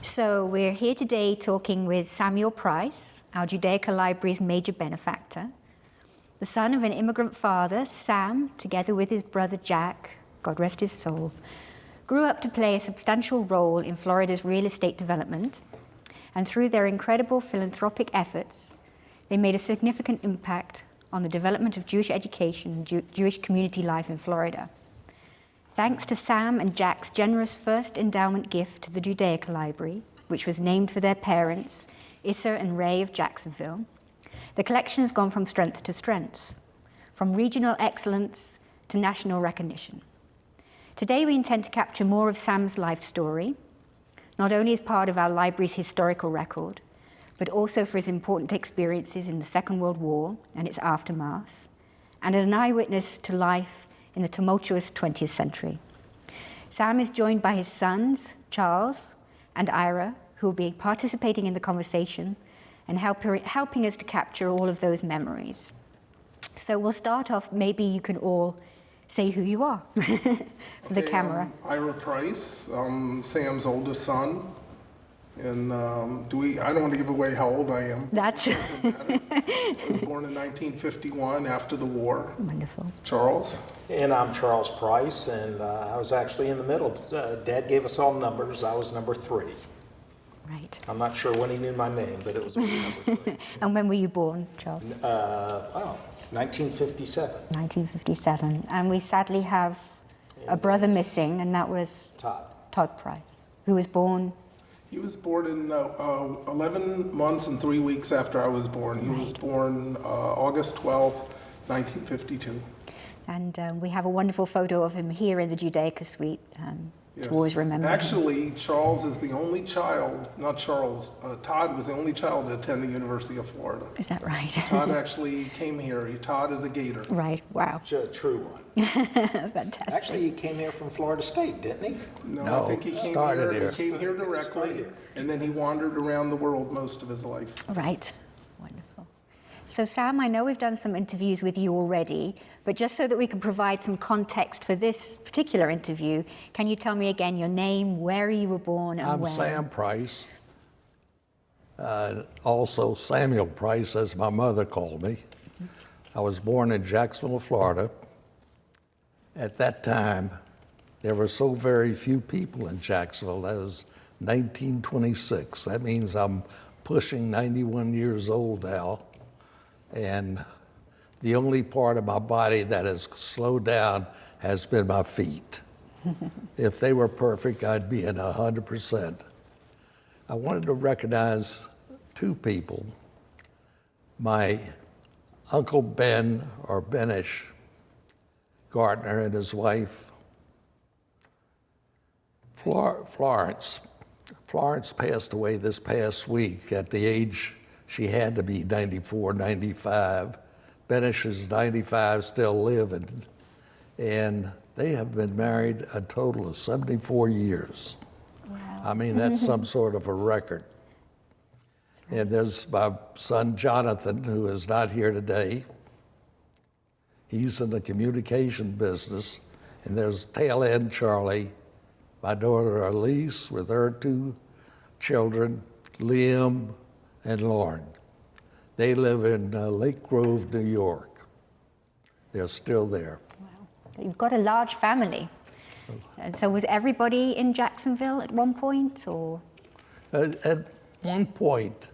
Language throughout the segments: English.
So we're here today talking with Samuel Price, our Judaica Library's major benefactor. The son of an immigrant father, Sam, together with his brother Jack, God rest his soul, grew up to play a substantial role in Florida's real estate development, and through their incredible philanthropic efforts, they made a significant impact on the development of Jewish education and Jewish community life in Florida. Thanks to Sam and Jack's generous first endowment gift to the Judaica Library, which was named for their parents, Isser and Ray of Jacksonville, the collection has gone from strength to strength, from regional excellence to national recognition. Today we intend to capture more of Sam's life story, not only as part of our library's historical record, but also for his important experiences in the Second World War and its aftermath, and as an eyewitness to life in the tumultuous 20th century. Sam is joined by his sons, Charles and Ira, who will be participating in the conversation and helping us to capture all of those memories. So we'll start off, maybe you can all say who you are for the camera. Ira Price, Sam's oldest son. And I don't want to give away how old I am. That's doesn't matter. I was born in 1951 after the war. Wonderful. Charles? And I'm Charles Price, and I was actually in the middle. Dad gave us all numbers. I was number 3. Right. I'm not sure when he knew my name, but it was number 3. And when were you born, Charles? 1957. 1957. And we sadly have a brother missing, and that was Todd Price, who was born. He was born in 11 months and 3 weeks after I was born. He was born August 12th, 1952. And we have a wonderful photo of him here in the Judaica suite to always remember Actually, him. Charles is the only child, not Charles, Todd was the only child to attend the University of Florida. Is that right? Todd actually came here. Todd is a Gator. Right, wow. True one. Fantastic. Actually, he came here from Florida State, didn't he? No, I think he came here. He came here directly, and then he wandered around the world most of his life. Right, wonderful. So Sam, I know we've done some interviews with you already, but just so that we can provide some context for this particular interview, can you tell me again your name, where you were born, and I'm when? Sam Price, also Samuel Price, as my mother called me. I was born in Jacksonville, Florida. At that time, there were so very few people in Jacksonville. That was 1926. That means I'm pushing 91 years old now. And the only part of my body that has slowed down has been my feet. If they were perfect, I'd be at 100%. I wanted to recognize 2 people. My Uncle Ben, or Benish Gardner, and his wife, Florence. Florence passed away this past week at the age she had to be 94, 95. Benish is 95, still living. And they have been married a total of 74 years. Wow. I mean, that's some sort of a record. And there's my son, Jonathan, who is not here today. He's in the communication business. And there's tail end Charlie, my daughter Elise with her 2 children, Liam and Lauren. They live in Lake Grove, New York. They're still there. Wow. You've got a large family. And so was everybody in Jacksonville at one point, or? At one point,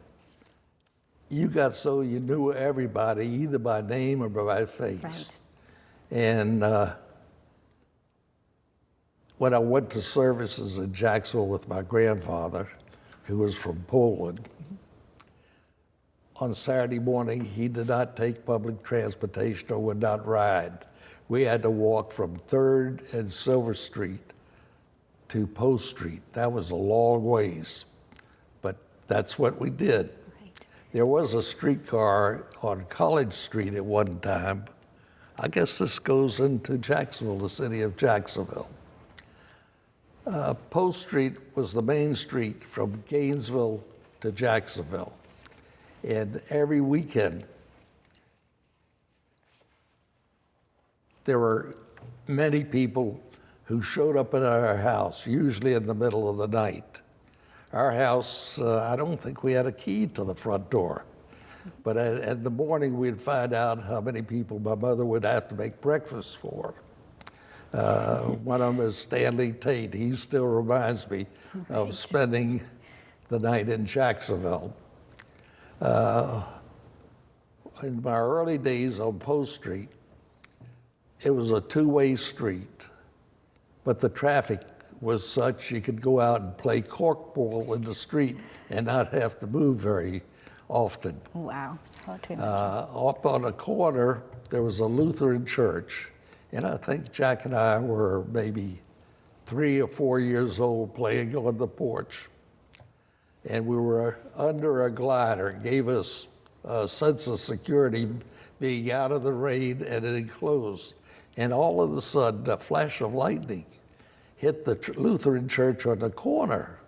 you got so you knew everybody, either by name or by face. Right. And when I went to services in Jacksonville with my grandfather, who was from Poland, on Saturday morning, he did not take public transportation or would not ride. We had to walk from 3rd and Silver Street to Post Street. That was a long ways, but that's what we did. Right. There was a streetcar on College Street at one time. I guess this goes into Jacksonville, the city of Jacksonville. Post Street was the main street from Gainesville to Jacksonville. And every weekend, there were many people who showed up at our house, usually in the middle of the night, our house, I don't think we had a key to the front door. But in the morning, we'd find out how many people my mother would have to make breakfast for. One of them is Stanley Tate. He still reminds me of spending the night in Jacksonville. In my early days on Post Street, it was a two-way street, but the traffic was such you could go out and play corkball in the street and not have to move very often. Wow, hard to imagine. Up on a corner, there was a Lutheran church, and I think Jack and I were maybe 3 or 4 years old playing on the porch. And we were under a glider. It gave us a sense of security being out of the rain and enclosed. And all of a sudden, a flash of lightning hit the Lutheran church on the corner.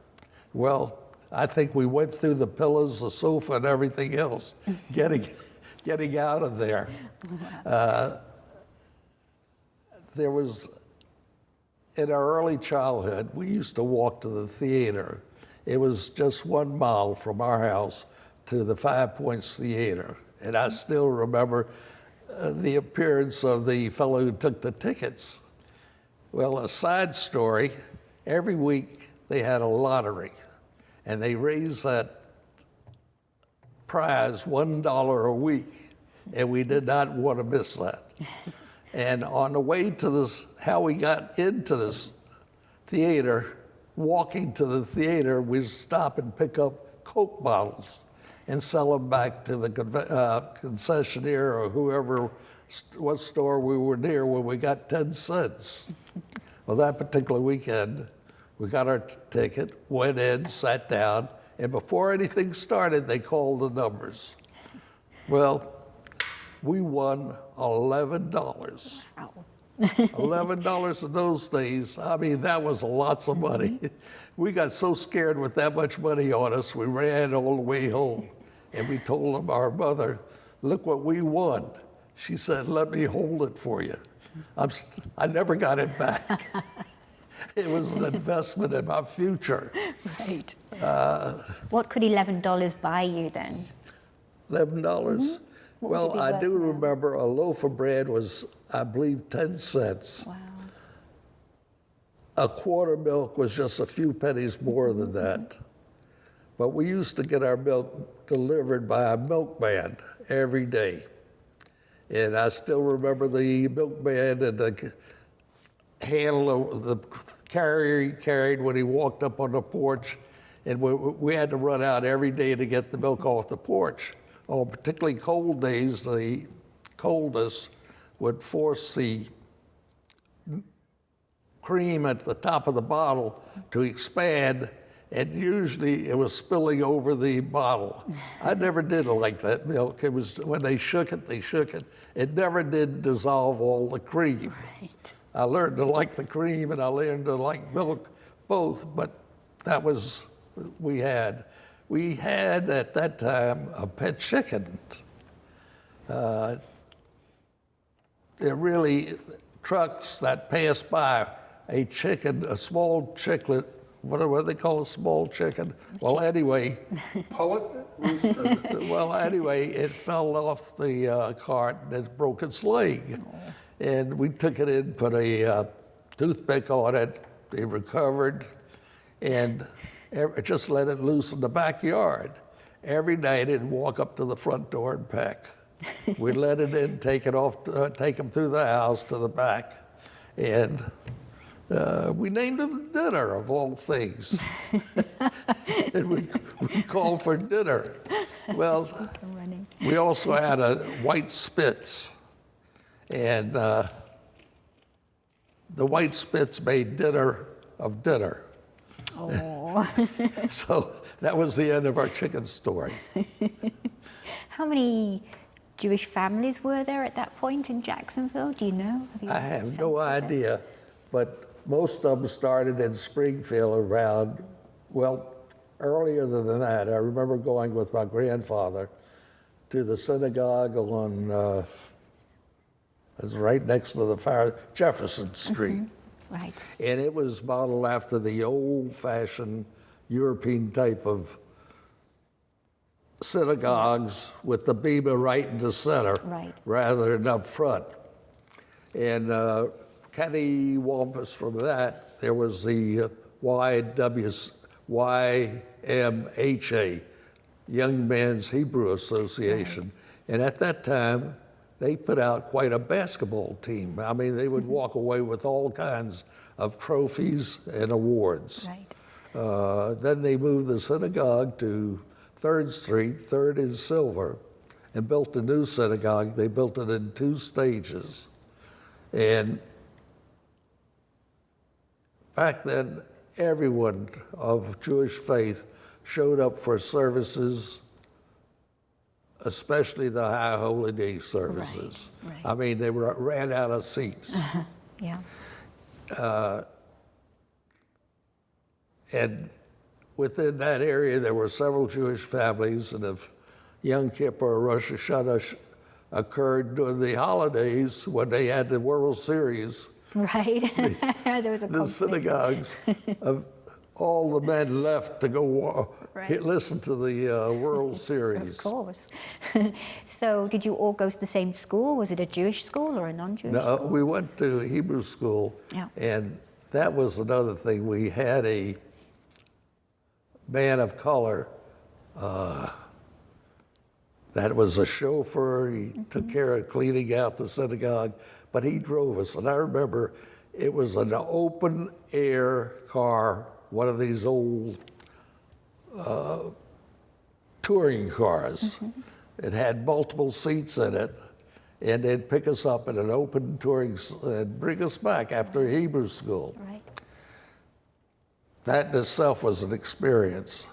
Well, I think we went through the pillars, the sofa, and everything else, getting out of there. There was, in our early childhood, we used to walk to the theater. It was just 1 mile from our house to the Five Points Theater. And I still remember the appearance of the fellow who took the tickets. Well, a side story, every week they had a lottery, and they raised that prize $1 a week, and we did not want to miss that. And on the way to this, how we got into this theater, walking to the theater, we'd stop and pick up Coke bottles and sell them back to the concessionaire or whoever, what store we were near when we got 10 cents. Well, that particular weekend, we got our ticket, went in, sat down, and before anything started, they called the numbers. Well, we won $11. Wow. $11 in those days, I mean, that was lots of money. We got so scared with that much money on us, we ran all the way home. And we told our mother, look what we won. She said, let me hold it for you. I never got it back. It was an investment in my future. Right. What could $11 buy you then? $11? What Well, would it be I worth do now? remember a loaf of bread was, I believe, 10 cents. Wow. A quart of milk was just a few pennies more than that. But we used to get our milk delivered by a milkman every day. And I still remember the milkman and the handle of the carrier he carried when he walked up on the porch. And we had to run out every day to get the milk off the porch. On particularly cold days, the coldness would force the cream at the top of the bottle to expand, and usually it was spilling over the bottle. I never did like that milk. It was when they shook it, they shook it. It never did dissolve all the cream. Right. I learned to like the cream and I learned to like milk both, but that was we had. We had at that time a pet chicken. They're really trucks that pass by a chicken, a small chicklet. What do they call a small chicken? Well, anyway. Pullet? Rooster? Well, anyway, it fell off the cart and it broke its leg. And we took it in, put a toothpick on it. It recovered, and just let it loose in the backyard. Every night it'd walk up to the front door and peck. We'd let it in, take it off, take him through the house to the back, and we named him Dinner, of all things. And we called for dinner. Well, we also had a white Spitz, and the white Spitz made dinner of dinner. Oh. So that was the end of our chicken story. How many Jewish families were there at that point in Jacksonville? Do you know? I have no idea, but most of them started in Springfield around, well, earlier than that. I remember going with my grandfather to the synagogue on, it was right next to the Jefferson Street. Right. And it was modeled after the old-fashioned European type of synagogues with the bema right in the center Right. rather than up front. And cattywampus from that, there was the YMHA, Young Men's Hebrew Association. And at that time, they put out quite a basketball team. I mean, they would walk away with all kinds of trophies and awards. Right. Then they moved the synagogue to 3rd Street, 3rd and Silver, and built a new synagogue. They built it in 2 stages. And back then, everyone of Jewish faith showed up for services, especially the High Holy Day services. Right. I mean, they ran out of seats. Yeah. And within that area, there were several Jewish families, and if Yom Kippur or Rosh Hashanah occurred during the holidays when they had the World Series, Right. There was a the conflict. synagogues of all the men left to go Right. listen to the World Series. Of course. So did you all go to the same school? Was it a Jewish school or a non-Jewish No, school? we went to Hebrew school, Yeah. and that was another thing. We had a man of color that was a chauffeur. He took care of cleaning out the synagogue, but he drove us. And I remember it was an open air car, one of these old touring cars. It had multiple seats in it, and they'd pick us up in an open touring and bring us back after Hebrew school. Right. That in itself was an experience.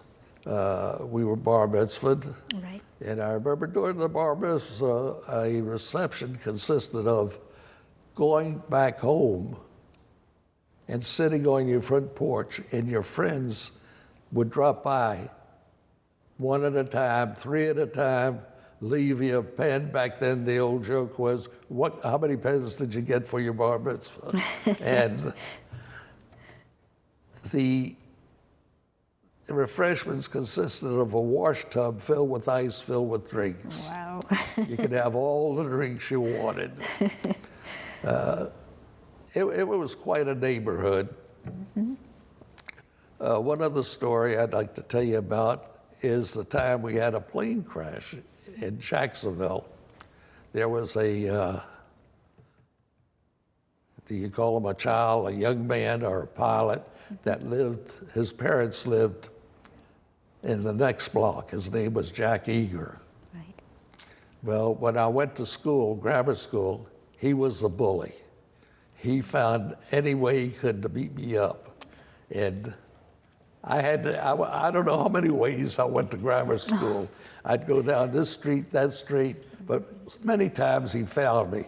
We were bar mitzvahed, Right. and I remember during the bar mitzvah, a reception consisted of going back home and sitting on your front porch, and your friends would drop by 1 at a time, 3 at a time, leave you a pen. Back then, the old joke was, how many pens did you get for your bar mitzvah? And the refreshments consisted of a wash tub filled with ice, filled with drinks. Wow. You could have all the drinks you wanted. It was quite a neighborhood. One other story I'd like to tell you about is the time we had a plane crash in Jacksonville. There was a, do you call him a child, a young man or a pilot that lived, his parents lived in the next block. His name was Jack Eager. Right. Well, when I went to school, grammar school, he was the bully. He found any way he could to beat me up. And I had to, I don't know how many ways I went to grammar school. I'd go down this street, that street, but many times he found me.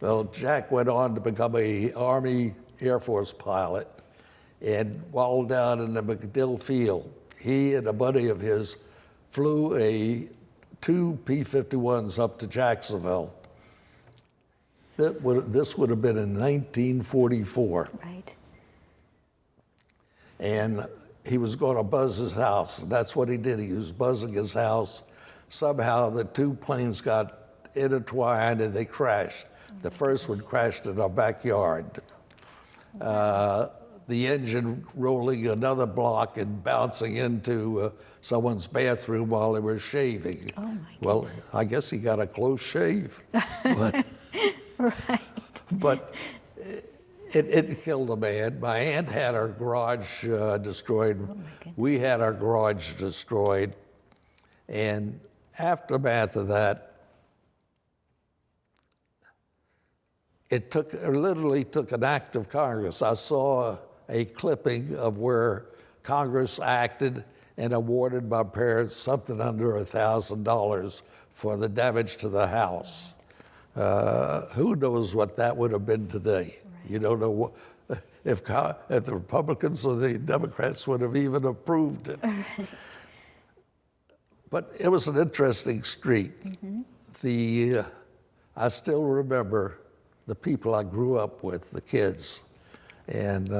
Well, Jack went on to become an Army Air Force pilot. And while down in the MacDill Field, he and a buddy of his flew 2 P-51s up to Jacksonville. This would have been in 1944. Right. And he was going to buzz his house. And that's what he did. He was buzzing his house. Somehow the 2 planes got intertwined and they crashed. The first one crashed in our backyard. The engine rolling another block and bouncing into someone's bathroom while they were shaving. Oh my Well, I guess he got a close shave. But, Right. but it killed a man. My aunt had her garage destroyed. goodness. We had our garage destroyed. And aftermath of that, it literally took an act of Congress. I saw a clipping of where Congress acted and awarded my parents something under $1,000 for the damage to the house. Who knows what that would have been today? Right. You don't know if the Republicans or the Democrats would have even approved it. But it was an interesting street. I still remember the people I grew up with, the kids. And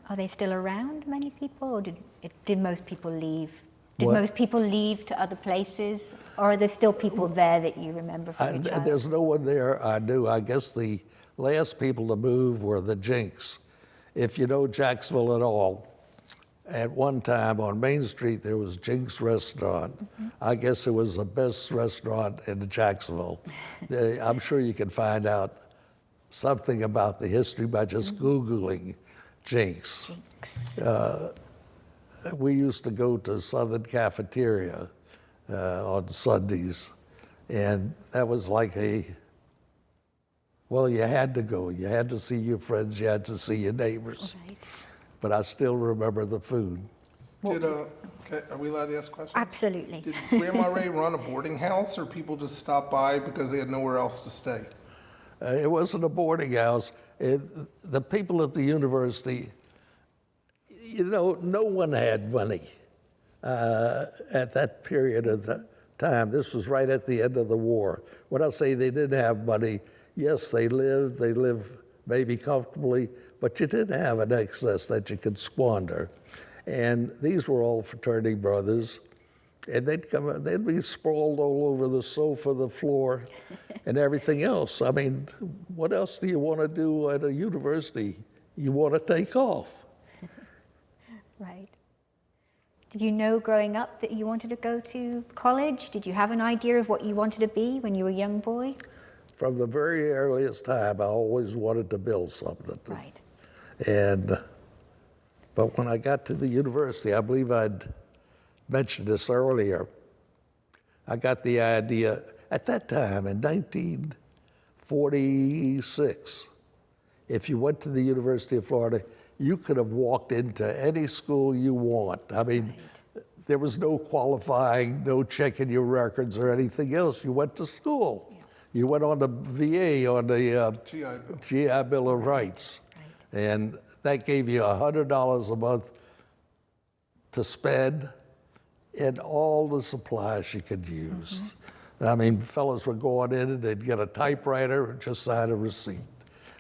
Are they still around, many people, or did most people leave? Did What? most people leave to other places, or are there still people there that you remember from your childhood? There's no one there I knew. I guess the last people to move were the Jinks. If you know Jacksonville at all, at one time on Main Street there was Jinks Restaurant. I guess it was the best restaurant in Jacksonville. I'm sure you can find out something about the history by just Googling Jinks. We used to go to Southern Cafeteria on Sundays, and that was like well, you had to go. You had to see your friends, you had to see your neighbors. Right. But I still remember the food. Okay, are we allowed to ask questions? Absolutely. Did Grandma Ray run a boarding house, or people just stopped by because they had nowhere else to stay? It wasn't a boarding house. The people at the university, no one had money at that period of the time. This was right at the end of the war. When I say they didn't have money, yes, they lived maybe comfortably, but you didn't have an excess that you could squander. And these were all fraternity brothers, and they'd be sprawled all over the sofa, the floor, and everything else. I mean, what else do you want to do at a university? You want to take off. Right. Did you know growing up that you wanted to go to college? Did you have an idea of what you wanted to be when you were a young boy? From the very earliest time, I always wanted to build something. Right. But when I got to the university, I believe I'd mentioned this earlier, I got the idea, at that time in 1946, if you went to the University of Florida, you could have walked into any school you want. I mean, there was no qualifying, no checking your records or anything else. You went to school. Yeah. You went on the VA, on the GI Bill of Rights. Right. And that gave you $100 a month to spend in all the supplies you could use. I mean, fellas were going in and they'd get a typewriter and just sign a receipt.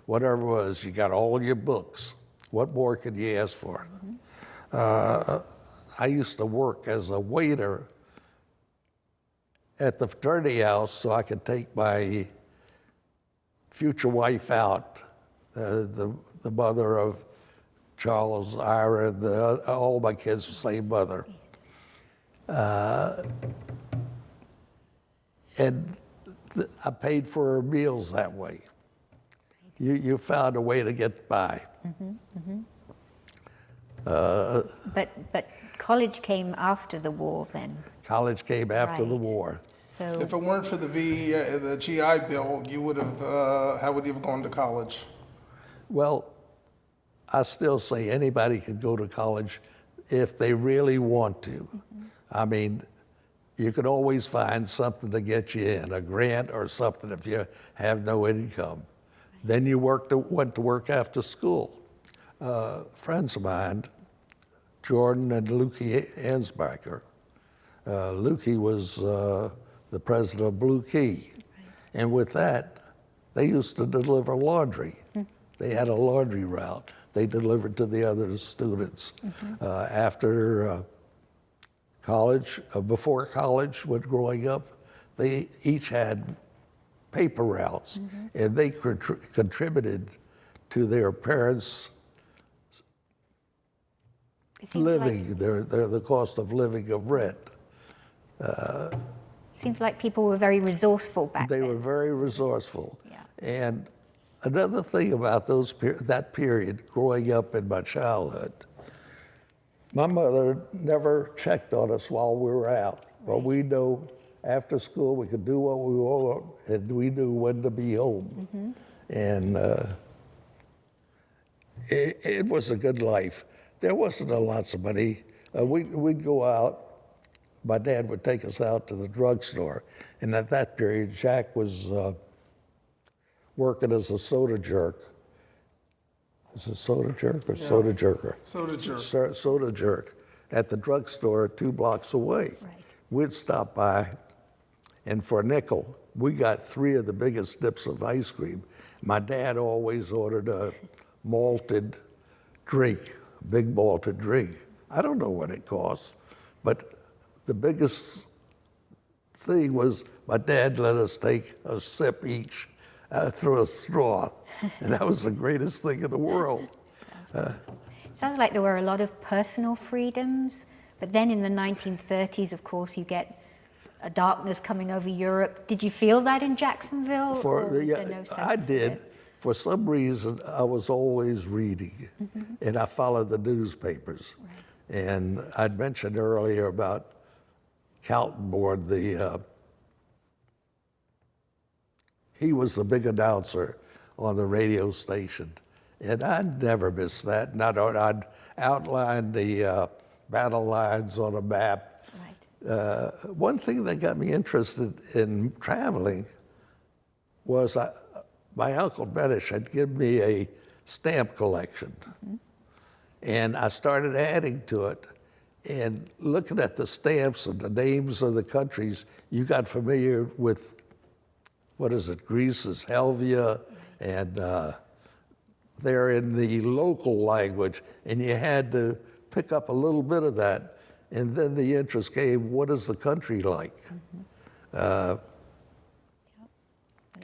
Whatever it was, you got all your books. What more could you ask for? I used to work as a waiter at the fraternity house so I could take my future wife out, the mother of Charles, Ira, and all my kids, the same mother. And I paid for her meals that way. You found a way to get by. But college came after the war then. College came after the Right. war. So If it weren't for the the GI Bill, you would have, how would you have gone to college? Well, I still say anybody can go to college if they really want to. I mean, you can always find something to get you in, a grant or something if you have no income. Then you went to work after school. Friends of mine, Jordan and Lukey Ansbacher. Lukey was the president of Blue Key. And with that, they used to deliver laundry. They had a laundry route. They delivered to the other students. After college, before college, when growing up, they each had paper routes, and they contributed to their parents' living, the cost of living of rent. Seems like people were very resourceful back then. They were very resourceful. Yeah. And another thing about that period, growing up in my childhood, my mother never checked on us while we were out. But we know after school we could do what we want, and we knew when to be home. And it was a good life. There wasn't a lots of money. We'd go out. My dad would take us out to the drugstore. And at that period, Jack was working as a soda jerk. Is it soda jerk or soda jerker? Soda jerk. Soda jerk at the drugstore 2 blocks away. Right. We'd stop by, and for a nickel, we got 3 of the biggest dips of ice cream. My dad always ordered a malted drink, big malted drink. I don't know what it costs, but the biggest thing was my dad let us take a sip each through a straw, and that was the greatest thing in the world. Sounds like there were a lot of personal freedoms, but then in the 1930s, of course, you get a darkness coming over Europe. Did you feel that in Jacksonville? Or was there no sense I of did. it? For some reason, I was always reading, and I followed the newspapers. Right. And I'd mentioned earlier about Kaltenborn, he was the big announcer on the radio station. And I'd never miss that. And I'd outline the battle lines on a map. Right. One thing that got me interested in traveling was my Uncle Benish had given me a stamp collection. And I started adding to it. And looking at the stamps and the names of the countries, you got familiar with, what is it, Greece's Helvia, and they're in the local language, and you had to pick up a little bit of that. And then the interest came, what is the country like? It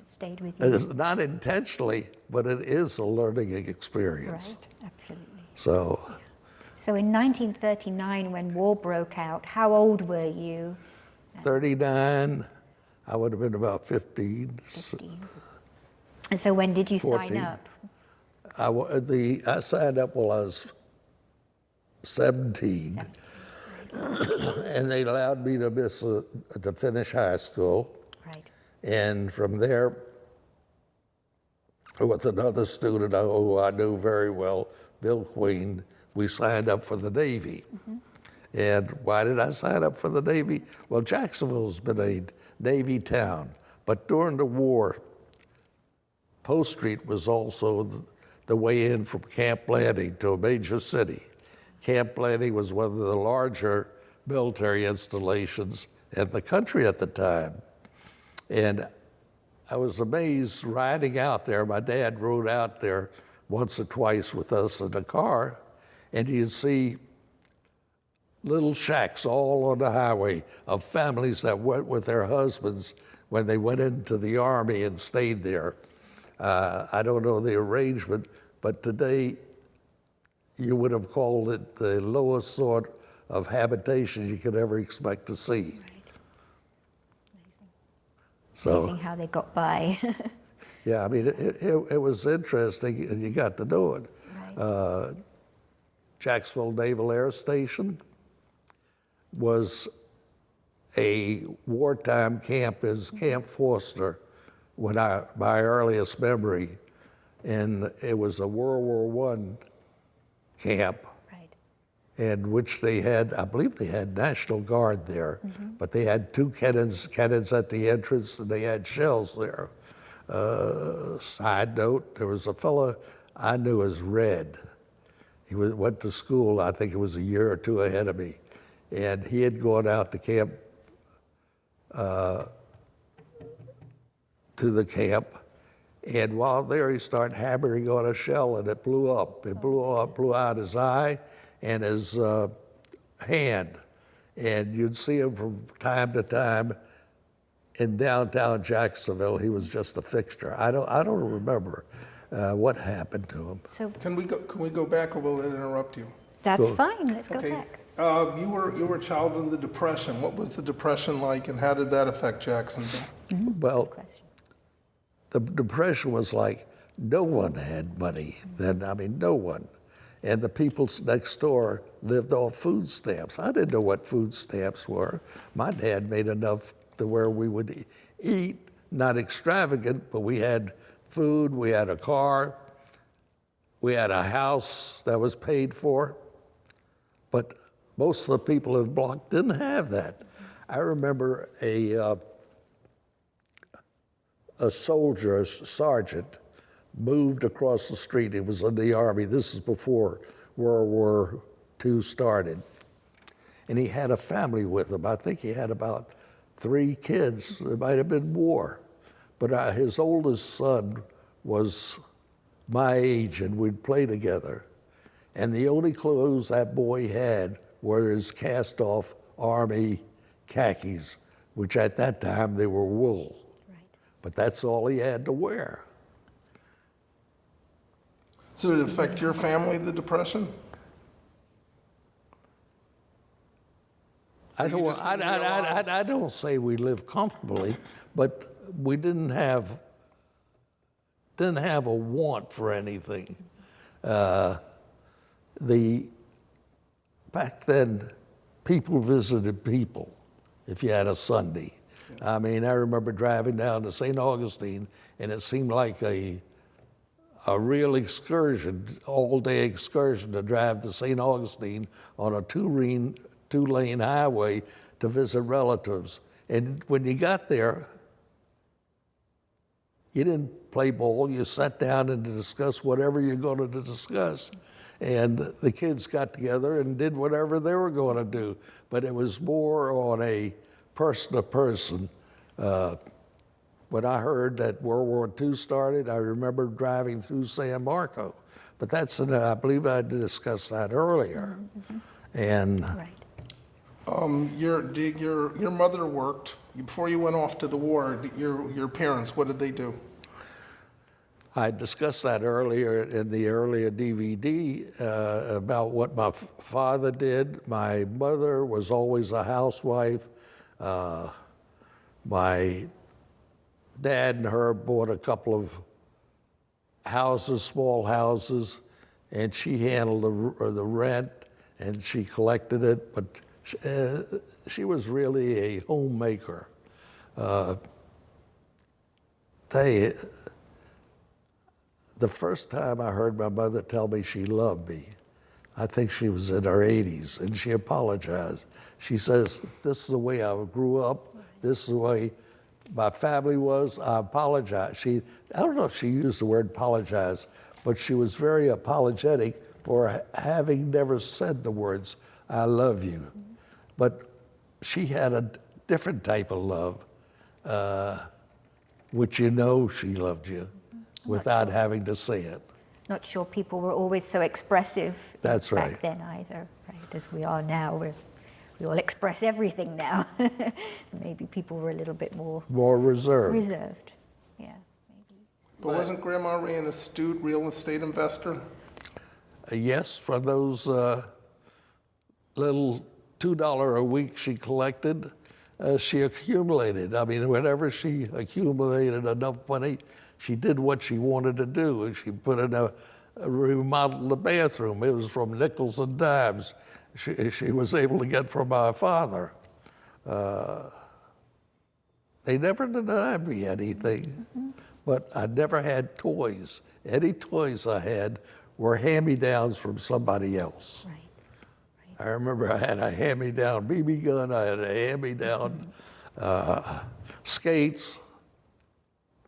stayed with you. It's not intentionally, but it is a learning experience. Right, absolutely. So in 1939, when war broke out, how old were you? 39, I would have been about 15. 15. And so when did you 14. sign up? I signed up while I was 17. And they allowed me to finish high school. Right. And from there, with another student who I knew very well, Bill Queen, we signed up for the Navy. And why did I sign up for the Navy? Well, Jacksonville's been a Navy town, but during the war, Post Street was also the way in from Camp Blanding to a major city. Camp Blanding was one of the larger military installations in the country at the time. And I was amazed riding out there. My dad rode out there once or twice with us in the car, and you'd see little shacks all on the highway of families that went with their husbands when they went into the Army and stayed there. I don't know the arrangement, but today you would have called it the lowest sort of habitation you could ever expect to see. Right. So, amazing how they got by. yeah, I mean, it was interesting, and you got to know it. Right. Jacksonville Naval Air Station was a wartime camp, is Camp Foster, my earliest memory, and it was a World War I camp, Right. in which they had, I believe they had National Guard there, but they had two cannons at the entrance, and they had shells there. Side note, there was a fellow I knew as Red. He went to school, I think it was a year or two ahead of me, and he had gone out to camp, to the camp, and while there he started hammering on a shell, and it blew up. It blew out his eye and his hand, and you'd see him from time to time in downtown Jacksonville. He was just a fixture. I don't remember what happened to him. So Can we go back, or will it interrupt you? that's Cool. fine. Let's go Okay. back. You were a child in the Depression. What was the Depression like, and how did that affect Jacksonville? Well, Question. the Depression was like no one had money then. I mean, no one. And the people next door lived off food stamps. I didn't know what food stamps were. My dad made enough to where we would eat, not extravagant, but we had food, we had a car, we had a house that was paid for. But most of the people in the block didn't have that. I remember a soldier, a sergeant, moved across the street. He was in the Army. This is before World War II started. And he had a family with him. I think he had about 3 kids. There might have been more. But his oldest son was my age, and we'd play together. And the only clothes that boy had were his cast-off Army khakis, which at that time they were wool. Right. But that's all he had to wear. So did it affect your family, the Depression? I You just didn't realize- I don't say we lived comfortably, but we didn't have a want for anything. Back then, people visited people if you had a Sunday. I mean, I remember driving down to St. Augustine, and it seemed like a real excursion, all-day excursion to drive to St. Augustine on a two-lane highway to visit relatives. And when you got there, you didn't play ball. You sat down and discussed whatever you're going to discuss. And the kids got together and did whatever they were going to do. But it was more on a person-to-person. When I heard that World War II started, I remember driving through San Marco. But I believe I discussed that earlier. Mm-hmm. And Right. Your mother worked before you went off to the war. Your parents, what did they do? I discussed that earlier in the earlier DVD about what my father did. My mother was always a housewife. My dad and her bought a couple of houses, small houses, and she handled the rent and she collected it, but she was really a homemaker. The first time I heard my mother tell me she loved me, I think she was in her 80s, and she apologized. She says, "This is the way I grew up. This is the way my family was. I apologize." I don't know if she used the word apologize, but she was very apologetic for having never said the words, "I love you." But she had a different type of love, which she loved you without having to say it. Not sure people were always so expressive That's back right. then either, right? As we are now. We all express everything now. Maybe people were a little bit more Reserved. reserved. Yeah, maybe. But wasn't Grandma Ray an astute real estate investor? Yes, from those little $2 a week she collected, she accumulated. I mean, whenever she accumulated enough money, she did what she wanted to do. And she put in remodeled the bathroom. It was from nickels and dimes. She was able to get from my father. They never denied me anything, but I never had toys. Any toys I had were hand-me-downs from somebody else. Right. I remember I had a hand-me-down BB gun, I had a hand-me-down skates,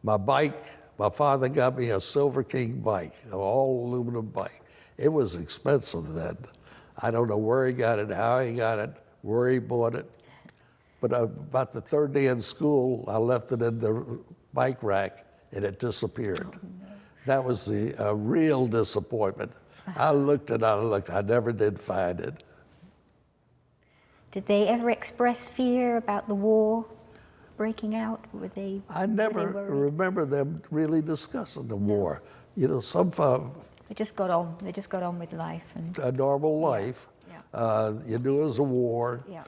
my bike. My father got me a Silver King bike, an all-aluminum bike. It was expensive then. I don't know where he got it, how he got it, where he bought it. But about the third day in school, I left it in the bike rack, and it disappeared. Oh, no. That was a real disappointment. I looked and I looked. I never did find it. Did they ever express fear about the war breaking out? I never remember them really discussing the war. You know, they just got on. They just got on with life and a normal life. Yeah. You knew it was a war. Yeah.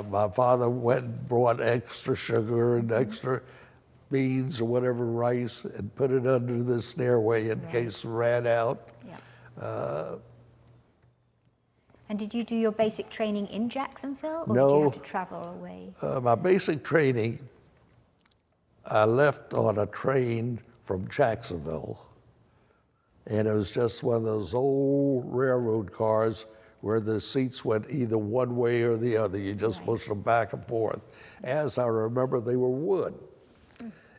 My father went and brought extra sugar and extra beans or whatever, rice, and put it under the stairway in case it ran out. Yeah. And did you do your basic training in Jacksonville, or No. did you have to travel away? My basic training, I left on a train from Jacksonville, and it was just one of those old railroad cars where the seats went either one way or the other. You just pushed them back and forth. As I remember, they were wood.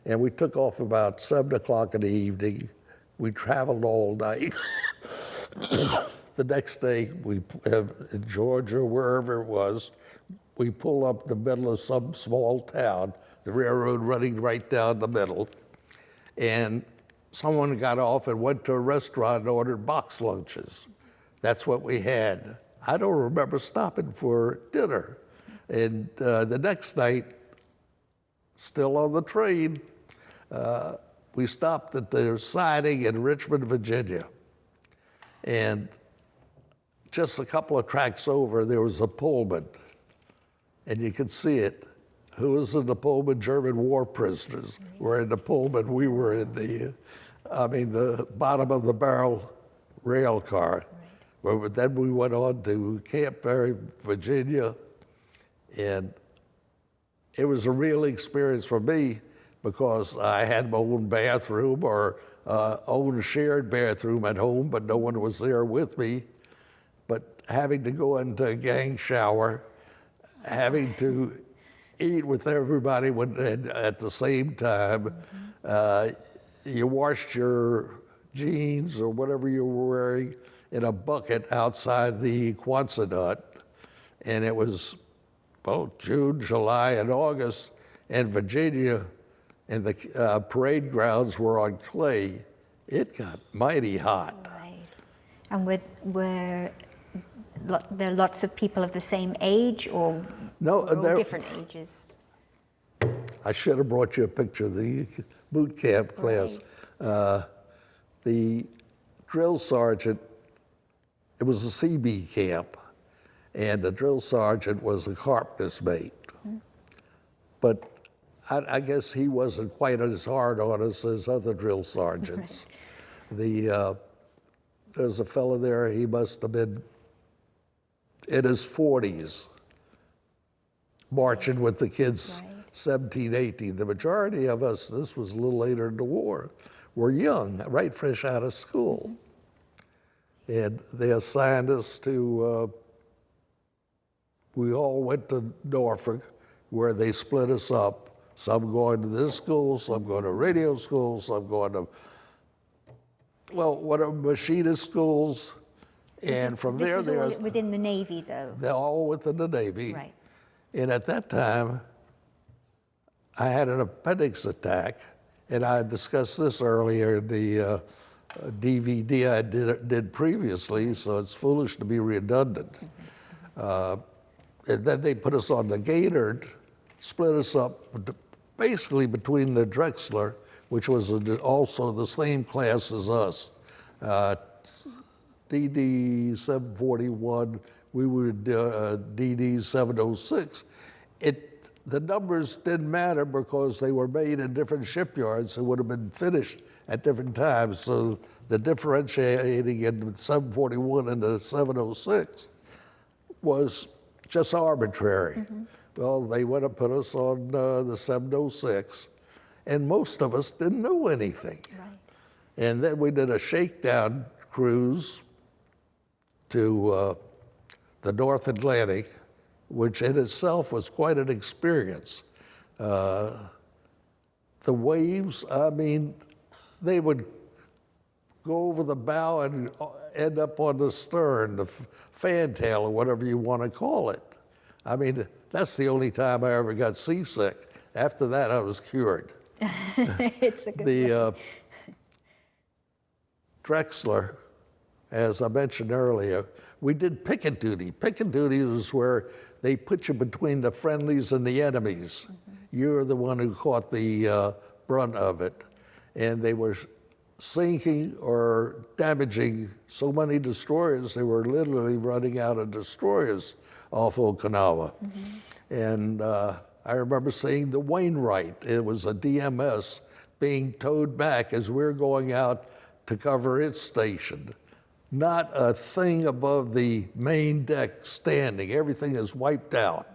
And we took off about 7 o'clock in the evening. We traveled all night. The next day, in Georgia, wherever it was, we pulled up the middle of some small town, the railroad running right down the middle. And someone got off and went to a restaurant and ordered box lunches. That's what we had. I don't remember stopping for dinner. And the next night, still on the train, we stopped at the siding in Richmond, Virginia. And just a couple of tracks over, there was a Pullman. And you could see it. Who was in the Pullman? German war prisoners were in the Pullman. We were in the bottom of the barrel rail car. Right. But then we went on to Camp Perry, Virginia, and it was a real experience for me because I had my own bathroom or own shared bathroom at home, but no one was there with me. But having to go into a gang shower, having to eat with everybody at the same time. You washed your jeans or whatever you were wearing in a bucket outside the Quonset hut. And it was June, July, and August, and Virginia, and the parade grounds were on clay. It got mighty hot. Right. And were there lots of people of the same age, or no, all different ages? I should have brought you a picture of the boot camp class. Right. The drill sergeant, it was a CB camp, and the drill sergeant was a carpenter's mate. Mm-hmm. But I guess he wasn't quite as hard on us as other drill sergeants. Right. There's a fellow there, he must have been in his 40s, marching with the kids, right. 17, 18. The majority of us, this was a little later in the war, were young, right fresh out of school. And they assigned us to, we all went to Norfolk, where they split us up. Some going to this school, some going to radio school, some going to, machinist schools. And from there, there's within the Navy, though. They're all within the Navy. Right. And at that time, I had an appendix attack, and I discussed this earlier in the DVD I did previously, so it's foolish to be redundant. And then they put us on the Gaynard, split us up basically between the Drexler, which was also the same class as us. DD 741, we were DD 706. The numbers didn't matter because they were made in different shipyards. It would have been finished at different times. So the differentiating in the 741 and the 706 was just arbitrary. Mm-hmm. Well, they went and put us on the 706, and most of us didn't know anything. Right. And then we did a shakedown cruise to the North Atlantic, which in itself was quite an experience. The waves, they would go over the bow and end up on the stern, the fantail, or whatever you want to call it. That's the only time I ever got seasick. After that, I was cured. It's a good Drexler, as I mentioned earlier, we did picket duty. Picket duty was where they put you between the friendlies and the enemies. Mm-hmm. You're the one who caught the brunt of it. And they were sinking or damaging so many destroyers, they were literally running out of destroyers off Okinawa. Mm-hmm. And I remember seeing the Wainwright. It was a DMS being towed back as we're going out to cover its station. Not a thing above the main deck standing. Everything is wiped out.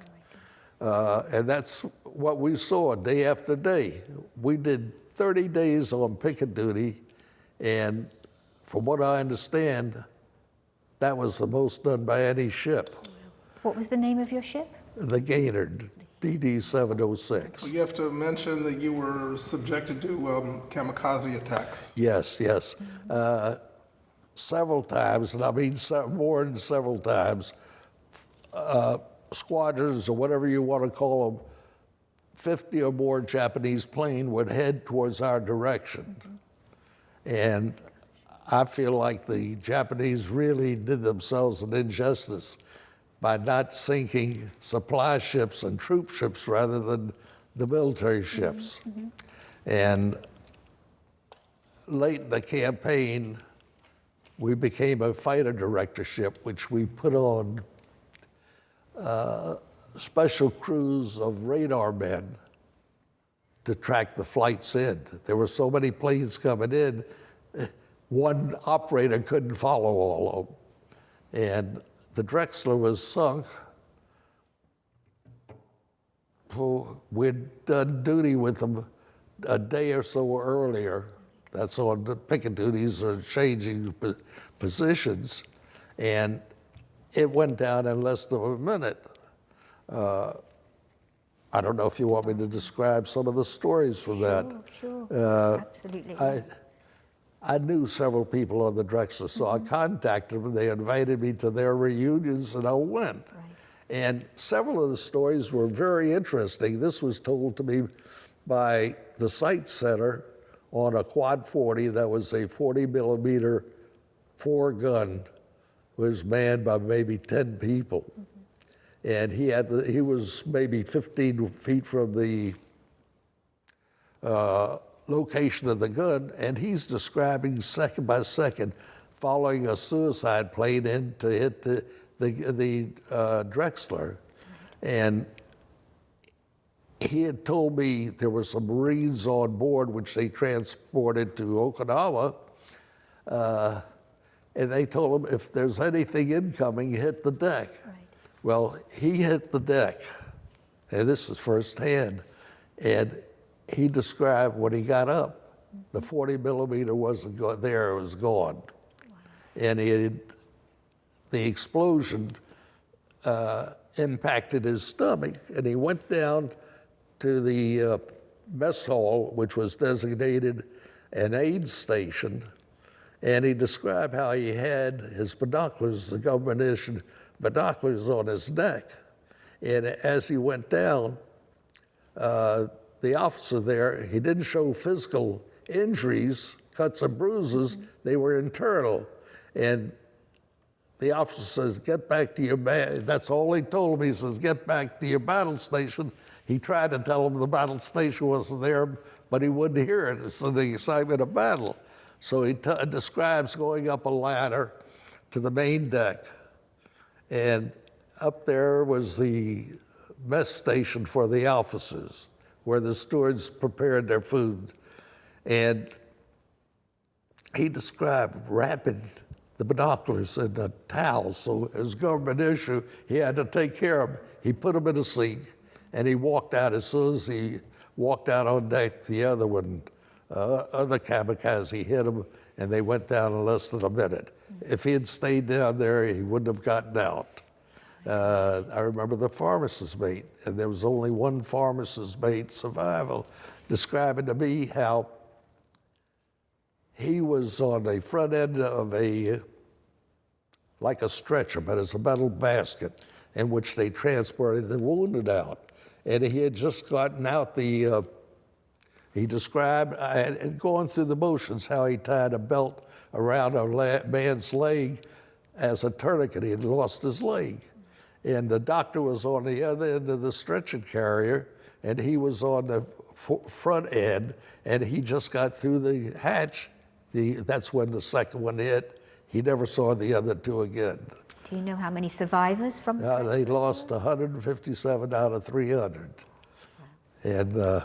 And that's what we saw day after day. We did 30 days on picket duty, and from what I understand, that was the most done by any ship. What was the name of your ship? The Gaynard, DD 706. Well, you have to mention that you were subjected to kamikaze attacks. Yes. Several times, and I mean more than several times, squadrons or whatever you want to call them, 50 or more Japanese plane would head towards our direction. Mm-hmm. And I feel like the Japanese really did themselves an injustice by not sinking supply ships and troop ships rather than the military ships. And late in the campaign, we became a fighter directorship, which we put on special crews of radar men to track the flights in. There were so many planes coming in, one operator couldn't follow all of them. And the Drexler was sunk. We'd done duty with them a day or so earlier. That's on the picket duties or changing positions. And it went down in less than a minute. I don't know if you want me to describe some of the stories from that. Sure, absolutely. I knew several people on the Drexler, so I contacted them. They invited me to their reunions, and I went. Right. And several of the stories were very interesting. This was told to me by the Sight Center on a Quad 40 that was a 40 millimeter 4-gun, was manned by maybe 10 people. And he was maybe 15 feet from the location of the gun, and he's describing second by second following a suicide plane in to hit the Drexler. And he had told me there were some Marines on board which they transported to Okinawa, and they told him if there's anything incoming, hit the deck. Right. Well, he hit the deck, and this is firsthand, and he described when he got up, the 40 millimeter wasn't there, it was gone. Wow. And the explosion impacted his stomach, and he went down to the mess hall, which was designated an aid station, and he described how he had his binoculars, the government issued binoculars on his neck. And as he went down, the officer there, he didn't show physical injuries, cuts and bruises, they were internal. And the officer says, get back to your that's all he told me. He says, get back to your battle station. He tried to tell him the battle station wasn't there, but he wouldn't hear it. It's the excitement of battle. So he describes going up a ladder to the main deck. And up there was the mess station for the officers, where the stewards prepared their food. And he described wrapping the binoculars in a towel, so as government issue, he had to take care of them. He put them in a sink, and he walked out. As soon as he walked out on deck, the other kamikaze hit him, and they went down in less than a minute. If he had stayed down there, he wouldn't have gotten out. I remember the pharmacist mate, and there was only one pharmacist mate survival, describing to me how he was on the front end of like a stretcher, but it's a metal basket in which they transported the wounded out. And he had just gotten out he described, and going through the motions, how he tied a belt around a man's leg as a tourniquet. He had lost his leg. And the doctor was on the other end of the stretcher carrier, and he was on the front end, and he just got through the hatch. That's when the second one hit. He never saw the other two again. Do you know how many survivors from the They lost 157 out of 300. Wow. And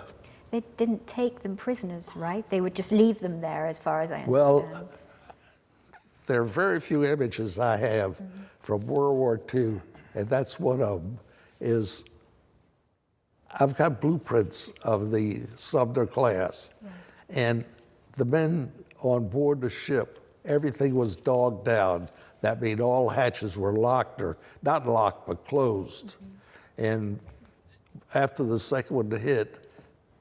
they didn't take them prisoners, right? They would just leave them there, as far as I understand. Well, there are very few images I have from World War II, and that's one of them, is I've got blueprints of the Sumner class. Right. And the men on board the ship, everything was dogged down. That means all hatches were locked, or not locked, but closed. And after the second one hit,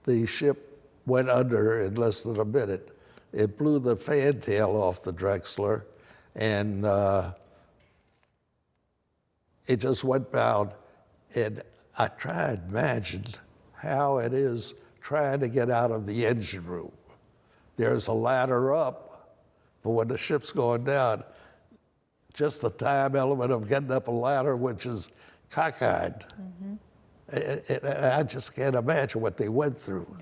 the ship went under in less than a minute. It blew the fantail off the Drexler, and it just went down. And I tried to imagine how it is trying to get out of the engine room. There's a ladder up, But when the ship's going down, just the time element of getting up a ladder, which is cockeyed. And I just can't imagine what they went through.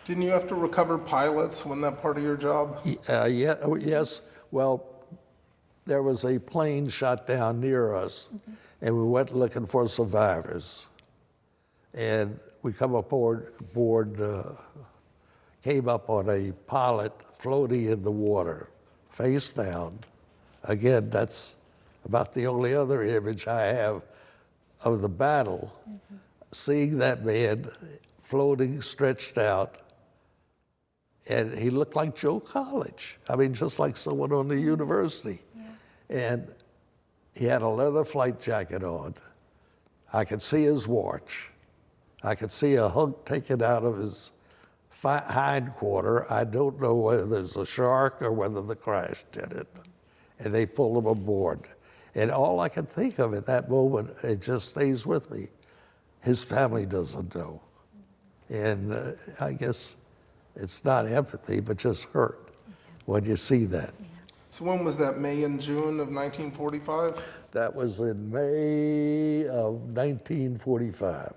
Didn't you have to recover pilots? Wasn't that part of your job? Yes. Well, there was a plane shot down near us, and we went looking for survivors. And we come aboard, came up on a pilot floating in the water, face down. Again, that's about the only other image I have of the battle. Seeing that man floating, stretched out, and he looked like Joe College. I mean, just like someone on the university. And he had a leather flight jacket on. I could see his watch. I could see a hunk taken out of his hind quarter. I don't know whether there's a shark or whether the crash did it. And they pulled him aboard. And all I could think of at that moment, it just stays with me, his family doesn't know. And I guess it's not empathy, but just hurt when you see that. So when was that, May and June of 1945? That was in May of 1945.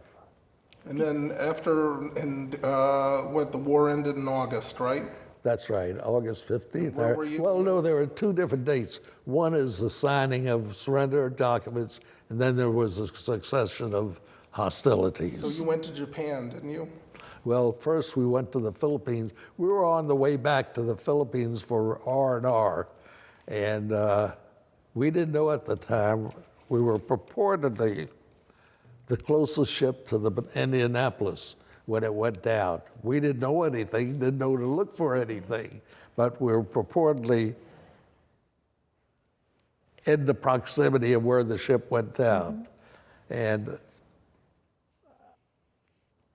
And then after, the war ended in August, right? That's right, August 15th. Where were you? Well, no, there were two different dates. One is the signing of surrender documents, and then there was a succession of hostilities. So you went to Japan, didn't you? Well, first we went to the Philippines. We were on the way back to the Philippines for R&R, and we didn't know at the time, we were purportedly the closest ship to the Indianapolis when it went down. We didn't know anything, didn't know to look for anything, but we were purportedly in the proximity of where the ship went down. And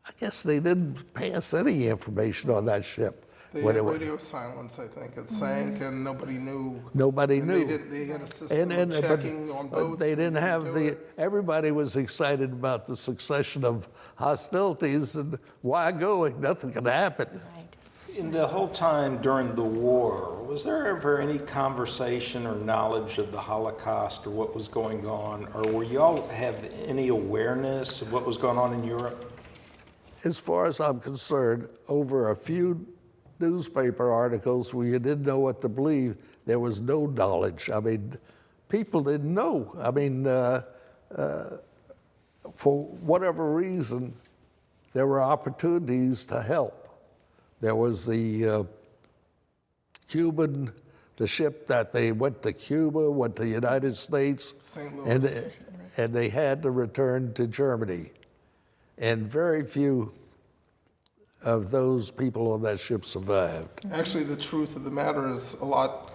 I guess they didn't pass any information on that ship. They when had it went. radio silence, I think. It sank and nobody knew. Nobody And knew. They had a system of checking on boats. They didn't and have do the, it. everybody was excited about the succession of hostilities, and why going? Nothing could happen. In the whole time during the war, was there ever any conversation or knowledge of the Holocaust or what was going on? Or were y'all have any awareness of what was going on in Europe? As far as I'm concerned, over a few newspaper articles where you didn't know what to believe, there was no knowledge. I mean, people didn't know. I mean, for whatever reason, there were opportunities to help. There was the the ship that they went to Cuba, went to the United States, St. Louis. and they had to return to Germany. And very few of those people on that ship survived. Actually, the truth of the matter is a lot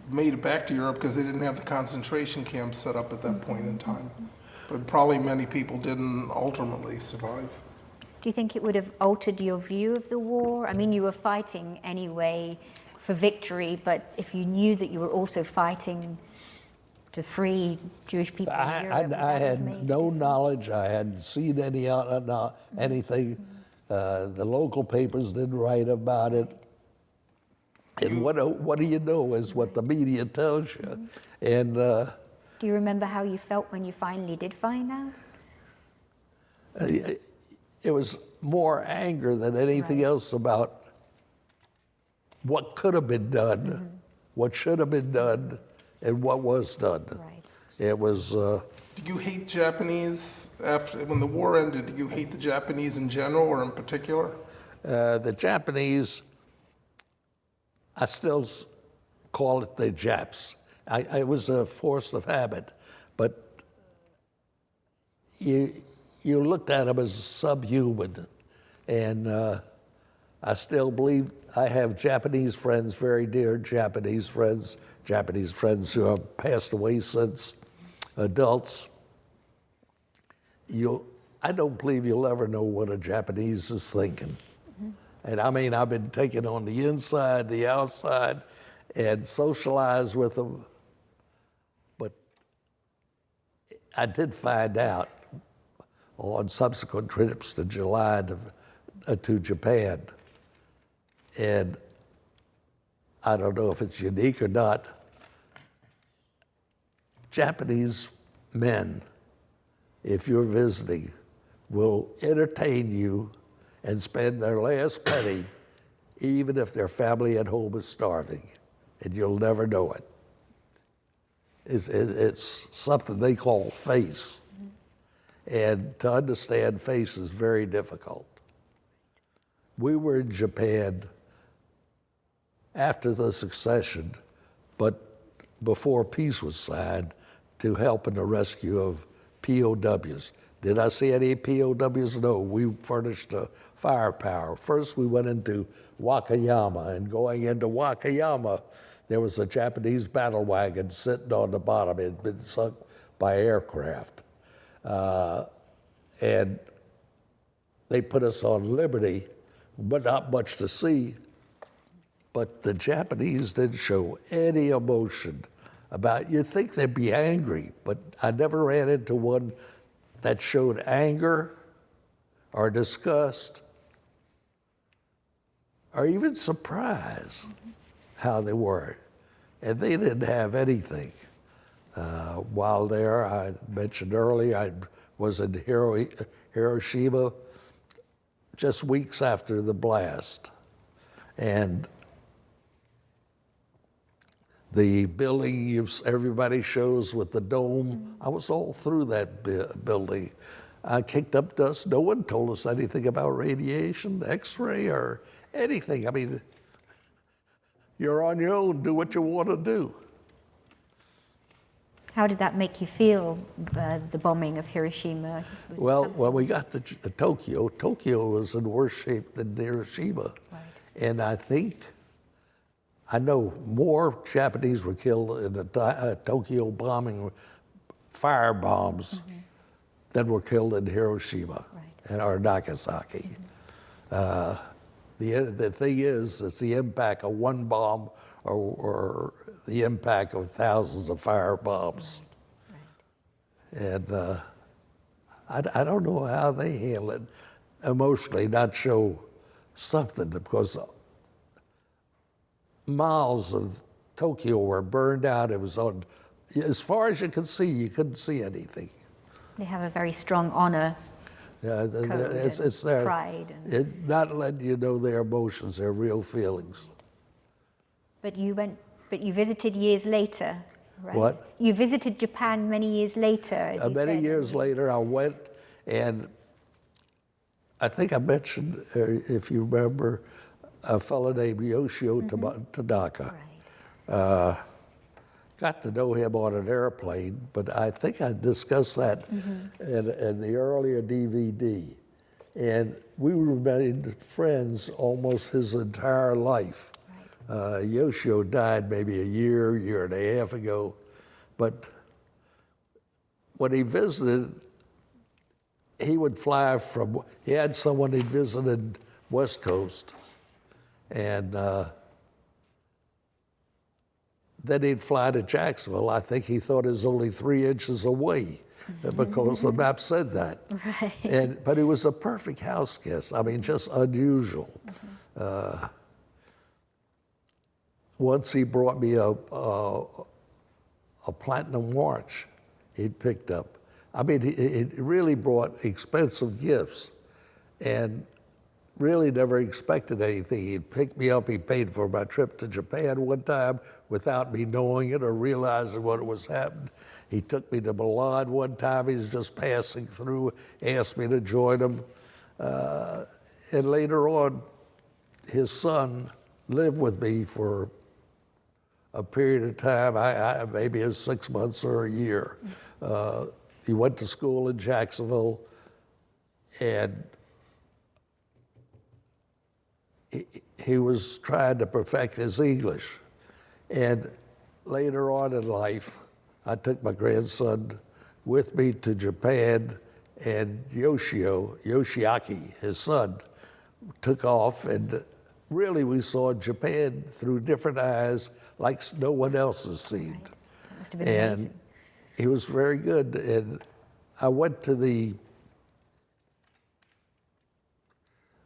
made it back to Europe because they didn't have the concentration camps set up at that point in time. But probably many people didn't ultimately survive. Do you think it would have altered your view of the war? I mean, you were fighting anyway for victory, but if you knew that you were also fighting to free Jewish people in Europe, I had no knowledge. I hadn't seen anything. The local papers didn't write about it. And what do you know is what the media tells you. And do you remember how you felt when you finally did find out? it was more anger than anything else about what could have been done, what should have been done, and what was done. Right. It was. Did you hate Japanese when the war ended? Did you hate the Japanese in general or in particular? The Japanese, I still call it the Japs. I was a force of habit, but you looked at them as subhuman, and I still believe I have Japanese friends, very dear Japanese friends who have passed away since, adults. I don't believe you'll ever know what a Japanese is thinking. And I mean, I've been taken on the inside, the outside, and socialized with them. But I did find out on subsequent trips to July to Japan. And I don't know if it's unique or not, Japanese men, if you're visiting, will entertain you and spend their last penny even if their family at home is starving, and you'll never know it. It's something they call face, and to understand face is very difficult. We were in Japan after the succession, but before peace was signed, to help in the rescue of POWs. Did I see any POWs? No, we furnished firepower. First, we went into Wakayama, and going into Wakayama, there was a Japanese battle wagon sitting on the bottom. It had been sunk by aircraft. And they put us on liberty, but not much to see. But the Japanese didn't show any emotion about, you'd think they'd be angry, but I never ran into one that showed anger or disgust or even surprise how they were. And they didn't have anything. While there, I mentioned earlier, I was in Hiroshima just weeks after the blast. And the building everybody shows with the dome, I was all through that building. I kicked up dust. No one told us anything about radiation, X-ray, or anything. I mean, you're on your own, do what you want to do. How did that make you feel, the bombing of Hiroshima? Well, when we got to Tokyo, Tokyo was in worse shape than Hiroshima. Right. And I know more Japanese were killed in the Tokyo bombing, fire bombs, than were killed in Hiroshima or Nagasaki. The thing is, it's the impact of one bomb or the impact of thousands of fire bombs. And I don't know how they handle it emotionally, not show something, because miles of Tokyo were burned out. It was on, as far as you could see, you couldn't see anything. They have a very strong honor. Yeah, it's their pride. Not letting you know their emotions, their real feelings. But you visited years later, right? What? You visited Japan many years later, as you Many said. years later, I went, and I think I mentioned, if you remember, a fellow named Yoshio Tanaka. Right. Got to know him on an airplane, but I think I discussed that in the earlier DVD. And we remained friends almost his entire life. Right. Yoshio died maybe a year and a half ago, but when he visited, he would fly from, he had someone he visited West Coast, and then he'd fly to Jacksonville. I think he thought it was only 3 inches away because the map said that. Right. But he was a perfect house guest. I mean, just unusual. Once he brought me a platinum watch he'd picked up. I mean, he really brought expensive gifts and really never expected anything. He'd pick me up. He paid for my trip to Japan one time without me knowing it or realizing what was happening. He took me to Milan one time. He was just passing through, asked me to join him. And later on, his son lived with me for a period of time, maybe 6 months or a year. He went to school in Jacksonville, and he was trying to perfect his English. And later on in life, I took my grandson with me to Japan, and Yoshiaki, his son, took off, and really we saw Japan through different eyes like no one else has seen. Right. That must have been And amazing. he was very good. And I went to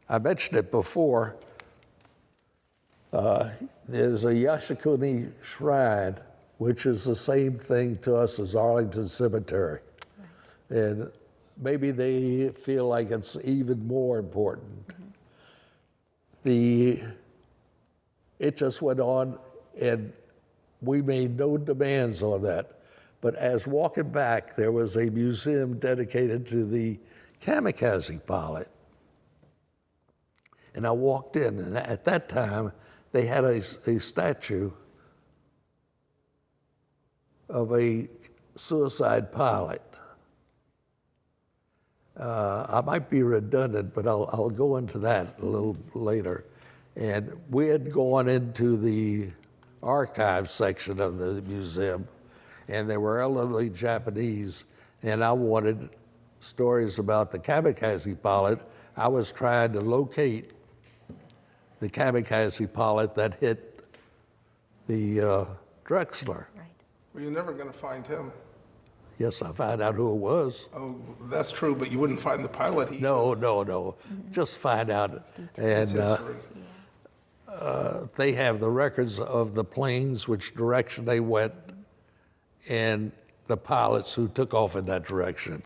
I mentioned it before, There's a Yashikuni Shrine, which is the same thing to us as Arlington Cemetery. Right. And maybe they feel like it's even more important. Mm-hmm. It just went on, and we made no demands on that. But as walking back, there was a museum dedicated to the Kamikaze Pilot. And I walked in, and at that time, they had a statue of a suicide pilot. I might be redundant, but I'll go into that a little later. And we had gone into the archive section of the museum, and there were elderly Japanese, and I wanted stories about the Kamikaze Pilot. I was trying to locate the Kamikaze Pilot that hit the Drexler. Right. Well, you're never going to find him. Yes, I found out who it was. Oh, that's true, but you wouldn't find the pilot. No. Mm-hmm. Just find out. And they have the records of the planes, which direction they went, and the pilots who took off in that direction.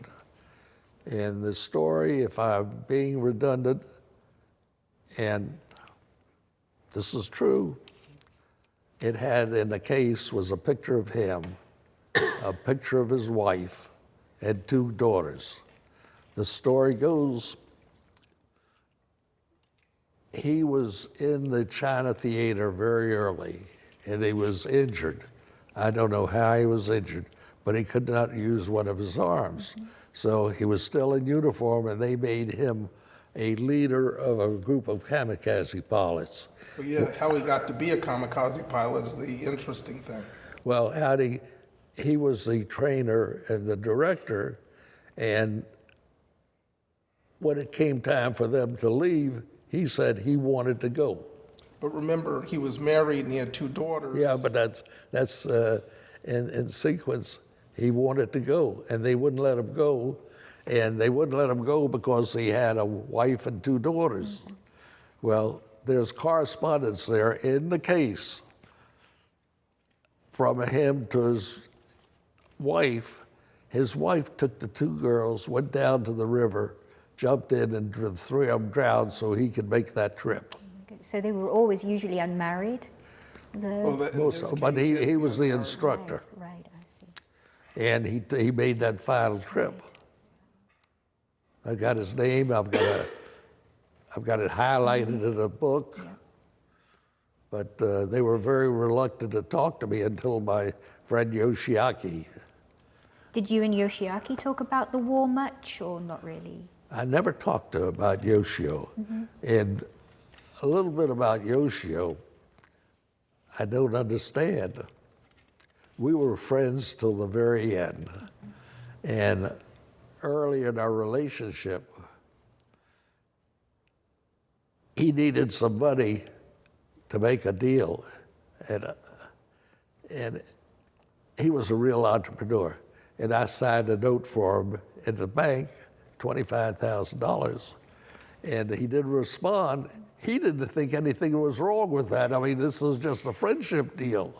And the story, if I'm being redundant, and this is true, it had in the case was a picture of him, a picture of his wife, and 2 daughters. The story goes, he was in the China Theater very early, and he was injured. I don't know how he was injured, but he could not use one of his arms. Mm-hmm. So he was still in uniform, and they made him a leader of a group of kamikaze pilots. Well, yeah, how he got to be a kamikaze pilot is the interesting thing. Well, he was the trainer and the director, and when it came time for them to leave, he said he wanted to go. But remember, he was married and he had 2 daughters. Yeah, but that's in sequence. He wanted to go, and they wouldn't let him go, and they wouldn't let him go because he had a wife and 2 daughters. Mm-hmm. Well, there's correspondence there in the case from him to his wife. His wife took the 2 girls, went down to the river, jumped in, and the 3 of them drowned so he could make that trip. Okay. So they were always usually unmarried? But he was the instructor. Right, I see. And he made that final trip. I got his name. I've got it highlighted in a book. Yeah. But they were very reluctant to talk to me until my friend Yoshiaki. Did you and Yoshiaki talk about the war much, or not really? I never talked to him about Yoshio. Mm-hmm. And a little bit about Yoshio, I don't understand. We were friends till the very end. Mm-hmm. And early in our relationship, he needed some money to make a deal. And he was a real entrepreneur. And I signed a note for him at the bank, $25,000. And he didn't respond. He didn't think anything was wrong with that. I mean, this was just a friendship deal.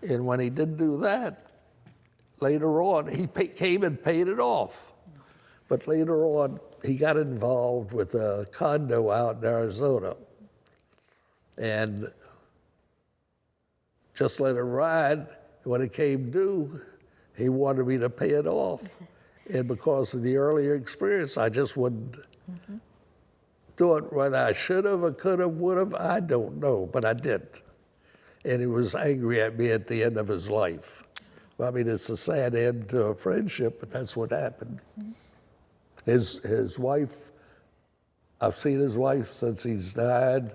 And when he didn't do that, later on, he came and paid it off. But later on, he got involved with a condo out in Arizona. And just let it ride. When it came due, he wanted me to pay it off. And because of the earlier experience, I just wouldn't do it. Whether I should have or could have, would have, I don't know, but I didn't. And he was angry at me at the end of his life. I mean, it's a sad end to a friendship, but that's what happened. His wife, I've seen his wife since he's died.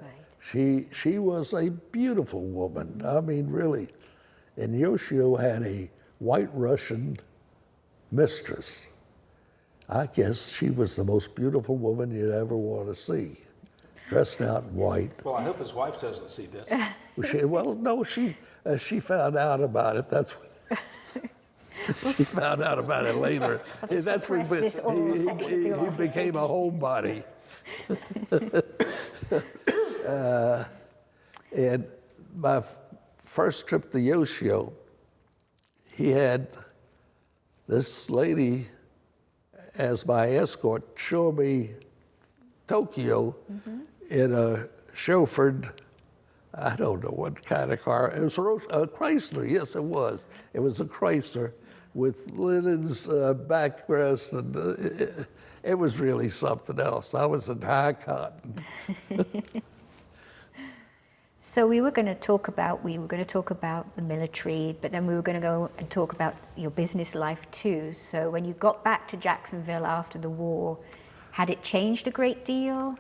Right. She was a beautiful woman. I mean, really. And Yoshio had a white Russian mistress. I guess she was the most beautiful woman you'd ever want to see, dressed out in white. Well, I hope his wife doesn't see this. She found out about it. That's what she found out about it later. That's when he became a homebody. And my first trip to Yoshio, he had this lady as my escort show me Tokyo in a chauffeured, I don't know what kind of car. It was a Chrysler, yes it was. It was a Chrysler with linens backrest, and it was really something else. I was in high cotton. So we were going to talk about the military, but then we were going to go and talk about your business life too. So when you got back to Jacksonville after the war, had it changed a great deal?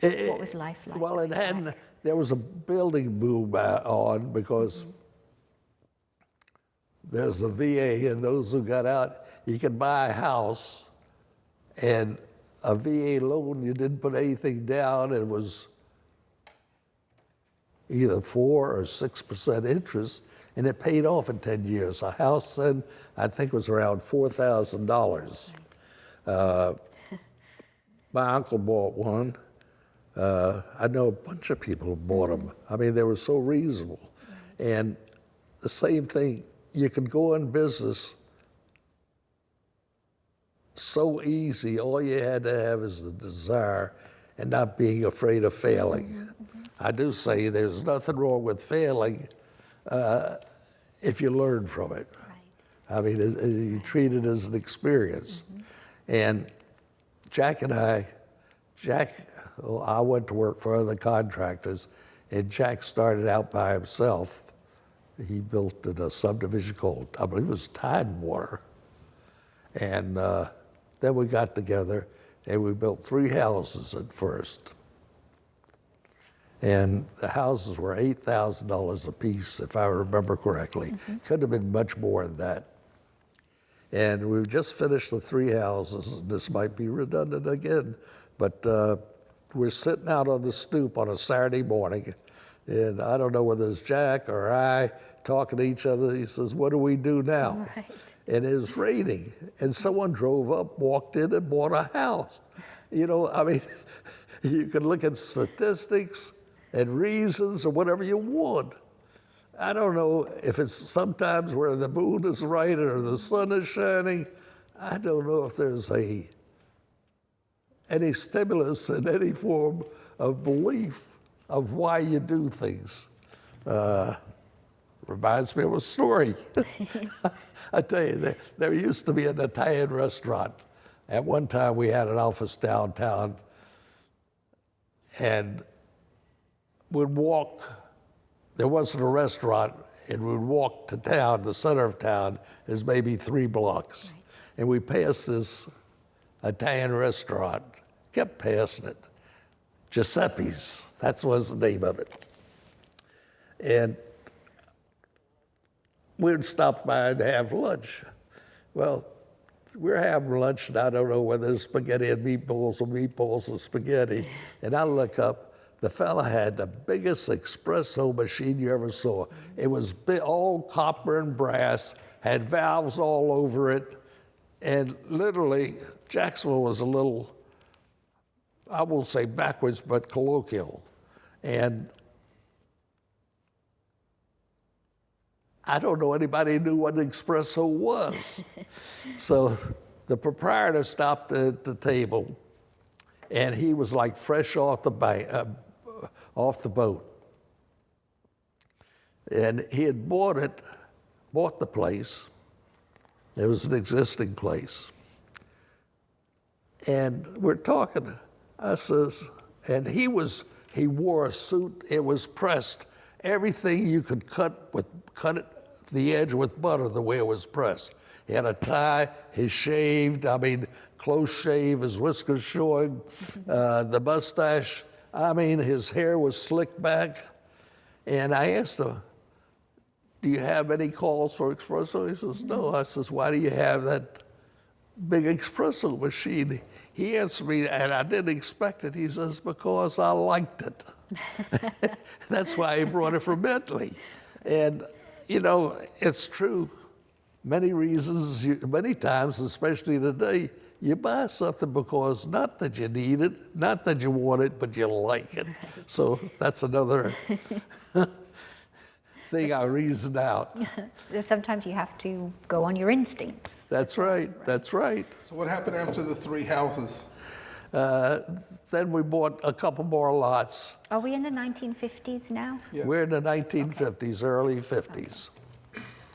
What was life like? Well, it hadn't. There was a building boom on because there's a VA, and those who got out, you could buy a house, and a VA loan, you didn't put anything down. It was either 4 or 6% interest, and it paid off in 10 years. A house then, I think, was around $4,000. My uncle bought one. I know a bunch of people who bought them. I mean, they were so reasonable. And the same thing, you could go in business so easy. All you had to have is the desire and not being afraid of failing. I do say there's nothing wrong with failing if you learn from it. Right. I mean, you treat it as an experience. And Jack and I went to work for other contractors, and Jack started out by himself. He built in a subdivision called, I believe it was Tidewater. And then we got together, and we built 3 houses at first. And the houses were $8,000 a piece, if I remember correctly. Could have been much more than that. And we just finished the 3 houses, and this might be redundant again, but we're sitting out on the stoop on a Saturday morning, and I don't know whether it's Jack or I talking to each other. He says, "What do we do now?" Right. And it was raining, and someone drove up, walked in, and bought a house. You know, I mean, you can look at statistics and reasons or whatever you want. I don't know if it's sometimes where the moon is right or the sun is shining. I don't know if there's any stimulus in any form of belief of why you do things. Reminds me of a story. I tell you, there used to be an Italian restaurant. At one time, we had an office downtown, and we'd walk. There wasn't a restaurant, and we'd walk to town. The center of town is maybe 3 blocks. Right. And we passed this Italian restaurant, kept passing it. Giuseppe's, that was the name of it. And we'd stop by and have lunch. Well, we're having lunch, and I don't know whether it's spaghetti and meatballs or meatballs and spaghetti. And I look up, the fella had the biggest espresso machine you ever saw. It was all copper and brass, had valves all over it, and literally, Jacksonville was a little, I won't say backwards, but colloquial. And I don't know anybody who knew what an espresso was. So the proprietor stopped at the table, and he was like fresh off the boat. And he had bought the place. It was an existing place. And we're talking, I says, and he wore a suit, it was pressed. Everything you could cut it the edge with butter the way it was pressed. He had a tie, he's shaved, I mean, close shave, his whiskers showing, the mustache, I mean, his hair was slicked back. And I asked him, "Do you have any calls for espresso?" He says, "No." I says, "Why do you have that big espresso machine?" He answered me, and I didn't expect it. He says, "Because I liked it." That's why he brought it from Italy. And, you know, it's true. Many reasons, many times, especially today, You buy something because not that you need it, not that you want it, but you like it. So that's another thing I reasoned out. Sometimes you have to go on your instincts. That's right, that's right. So what happened after the 3 houses? Then we bought a couple more lots. Are we in the 1950s now? Yeah. We're in the 1950s, early 50s.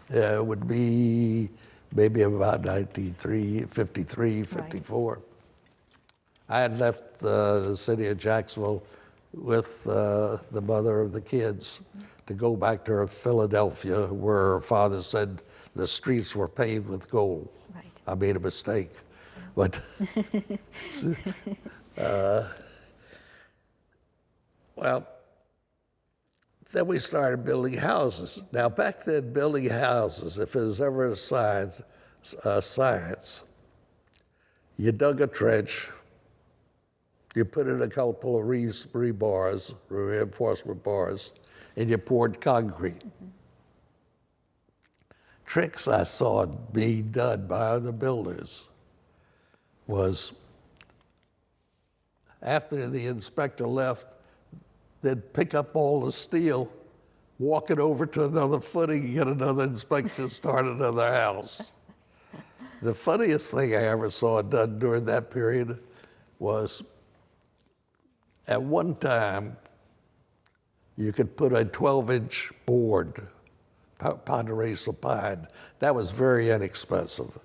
It would be maybe about 1953, 54. I had left the city of Jacksonville with the mother of the kids to go back to Philadelphia, where her father said the streets were paved with gold. Right. I made a mistake. But well, then we started building houses. Now, back then, building houses, if it was ever a science, you dug a trench, you put in a couple of rebars, reinforcement bars, and you poured concrete. Tricks I saw being done by other builders was after the inspector left, they'd pick up all the steel, walk it over to another footing, get another inspector, start another house. The funniest thing I ever saw done during that period was at one time, you could put a 12-inch board, ponderosa pine, that was very inexpensive,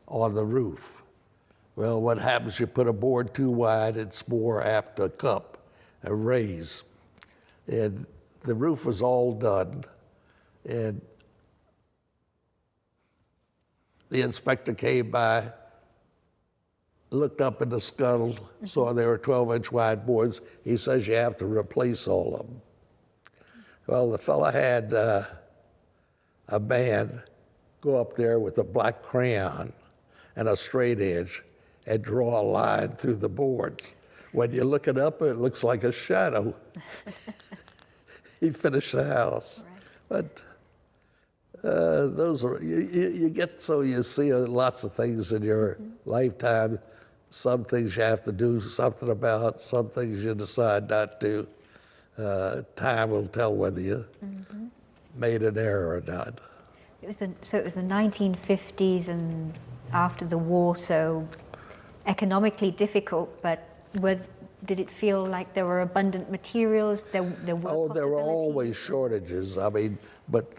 on the roof. Well, what happens, you put a board too wide, it's more apt to cup and raise. And the roof was all done, and the inspector came by, looked up in the scuttle, saw there were 12-inch wide boards. He says, you have to replace all of them. Well, the fella had a man go up there with a black crayon and a straight edge and draw a line through the boards. When you look it up, it looks like a shadow. He finished the house. Right. But those are, you get so you see lots of things in your lifetime. Some things you have to do something about, some things you decide not to. Time will tell whether you made an error or not. So it was the 1950s and after the war, so economically difficult, but did it feel like there were abundant materials? There were there were always shortages. I mean, but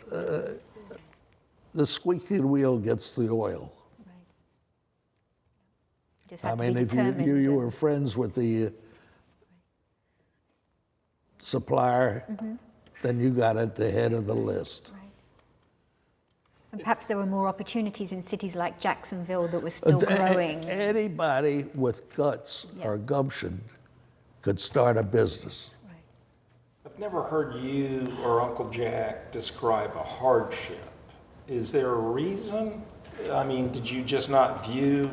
the squeaking wheel gets the oil. Right. Just I had to mean, be if determined. you were friends with the supplier, then you got at the head of the list. Right. And perhaps there were more opportunities in cities like Jacksonville that were still growing. Anybody with guts or gumption could start a business. Right. I've never heard you or Uncle Jack describe a hardship. Is there a reason? I mean, did you just not view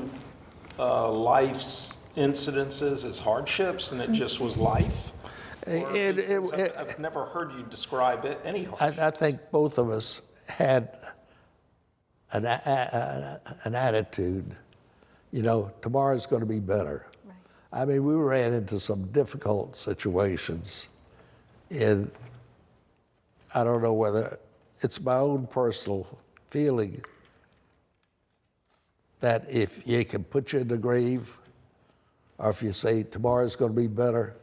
life's incidences as hardships and it just was life? I've never heard you describe it any hardship. I think both of us had an attitude, you know, tomorrow's going to be better. Right. I mean, we ran into some difficult situations, and I don't know whether it's my own personal feeling that if you can put you in the grave, or if you say tomorrow's going to be better,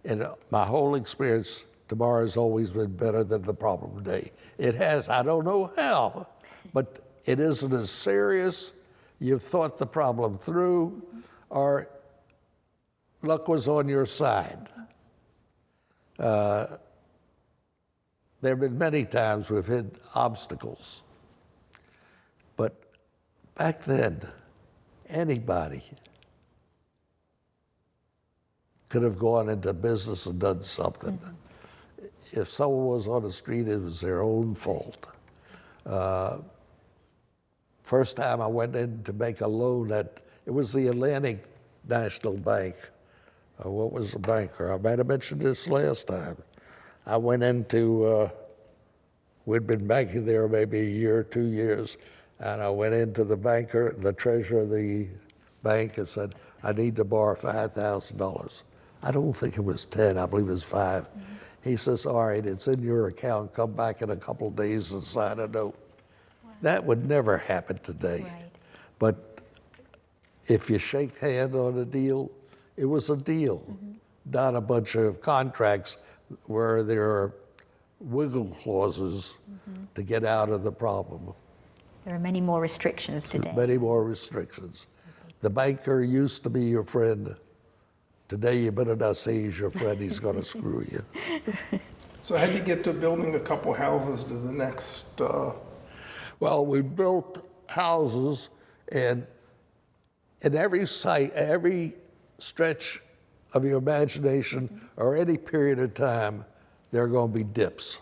in my whole experience, tomorrow's always been better than the problem today. It has, I don't know how, but it isn't as serious. You've thought the problem through, or luck was on your side. There have been many times we've hit obstacles. But back then, anybody could have gone into business and done something. If someone was on the street, it was their own fault. First time I went in to make a loan it was the Atlantic National Bank. What was the banker? I might have mentioned this last time. I went into, we'd been banking there maybe a year or 2 years, and I went into the banker, the treasurer of the bank and said, I need to borrow $5,000. I don't think it was 10, I believe it was 5. He says, all right, it's in your account, come back in a couple of days and sign a note. Wow. That would never happen today. Right. But if you shake hands on a deal, it was a deal, not a bunch of contracts where there are wiggle clauses to get out of the problem. There are many more restrictions today. Many more restrictions. The banker used to be your friend. Today, you better not say he's your friend, he's going to screw you. So how'd you get to building a couple houses to the next? Well, we built houses, and in every site, every stretch of your imagination or any period of time, there are going to be dips.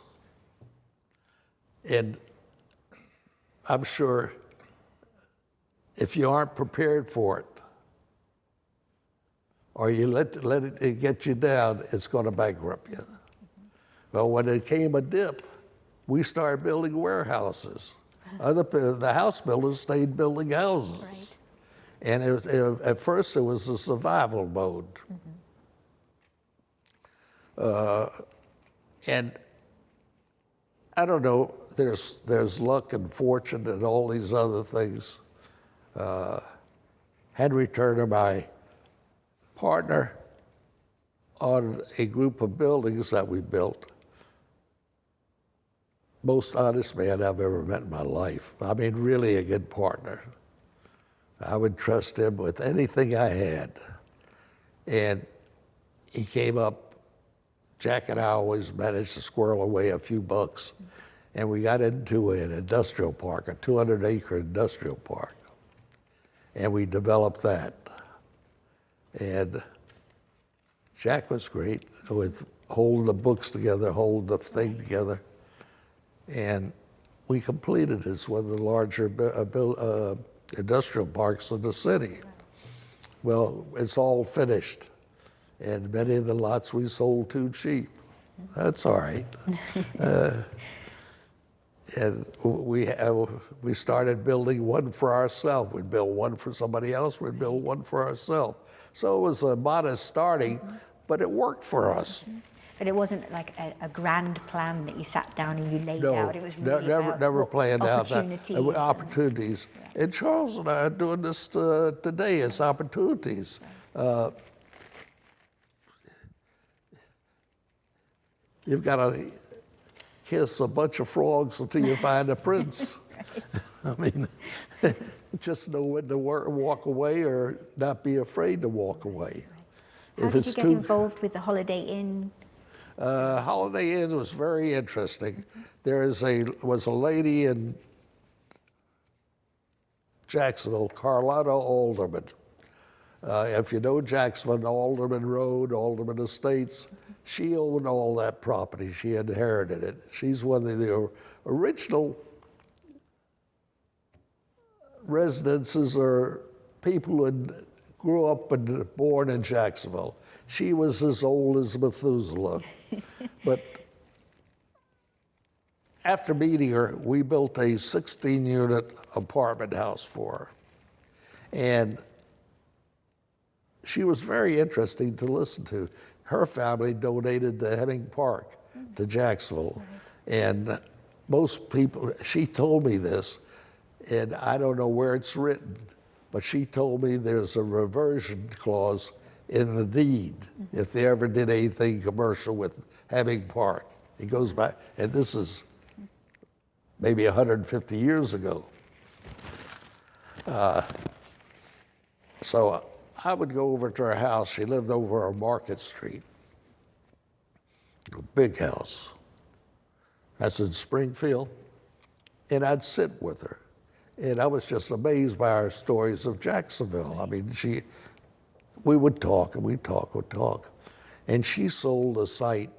And I'm sure if you aren't prepared for it, or you let it get you down, it's going to bankrupt you. Well, when it came a dip, we started building warehouses. The house builders stayed building houses. Right. And at first, it was a survival mode. And I don't know, there's luck and fortune and all these other things. Henry Turner, my partner on a group of buildings that we built, most honest man I've ever met in my life. I mean, really a good partner. I would trust him with anything I had. And he came up, Jack and I always managed to squirrel away a few bucks, and we got into an industrial park, a 200-acre industrial park. And we developed that. And Jack was great with holding the books together, holding the thing together. And we completed it. It's one of the larger industrial parks in the city. Well, it's all finished. And many of the lots we sold too cheap. That's all right. And we started building one for ourselves. We'd build one for somebody else, we'd build one for ourselves. So it was a modest starting, but it worked for us. But it wasn't like a grand plan that you sat down and you laid out. It was really never planned out that. Opportunities. Opportunities. And Charles and I are doing this today as opportunities. You've got to kiss a bunch of frogs until you find a prince. I mean, just know when to walk away or not be afraid to walk away. How did you get involved with the Holiday Inn? Holiday Inn was very interesting. There was a lady in Jacksonville, Carlotta Alderman. If you know Jacksonville, Alderman Road, Alderman Estates, she owned all that property. She inherited it. She's one of the original residences or people who grew up and born in Jacksonville. She was as old as Methuselah. But after meeting her, we built a 16-unit apartment house for her. And she was very interesting to listen to. Her family donated the Hemming Park to Jacksonville. And most people, she told me this, and I don't know where it's written, but she told me there's a reversion clause in the deed if they ever did anything commercial with Hemming Park. It goes back, and this is maybe 150 years ago. So I would go over to her house. She lived over on Market Street, a big house. That's in Springfield. And I'd sit with her. And I was just amazed by her stories of Jacksonville. I mean, we would talk and we'd talk. And she sold a site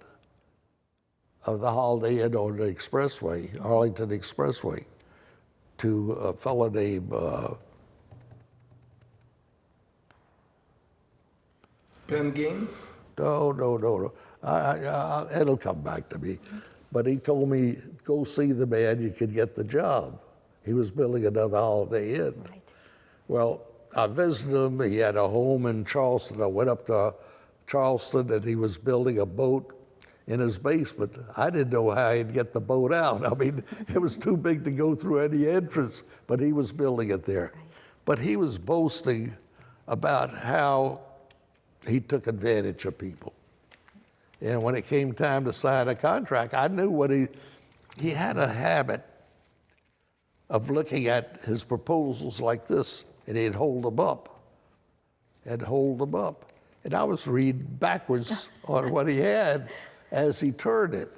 of the Holiday Inn on the expressway, Arlington Expressway, to a fellow named Ben Gaines? No. It'll come back to me. But he told me, go see the man, you could get the job. He was building another Holiday Inn. Right. Well, I visited him. He had a home in Charleston. I went up to Charleston, and he was building a boat in his basement. I didn't know how he'd get the boat out. I mean, it was too big to go through any entrance, but he was building it there. But he was boasting about how he took advantage of people. And when it came time to sign a contract, I knew what he had a habit of looking at his proposals like this, and he'd hold them up and hold them up. And I was reading backwards on what he had as he turned it.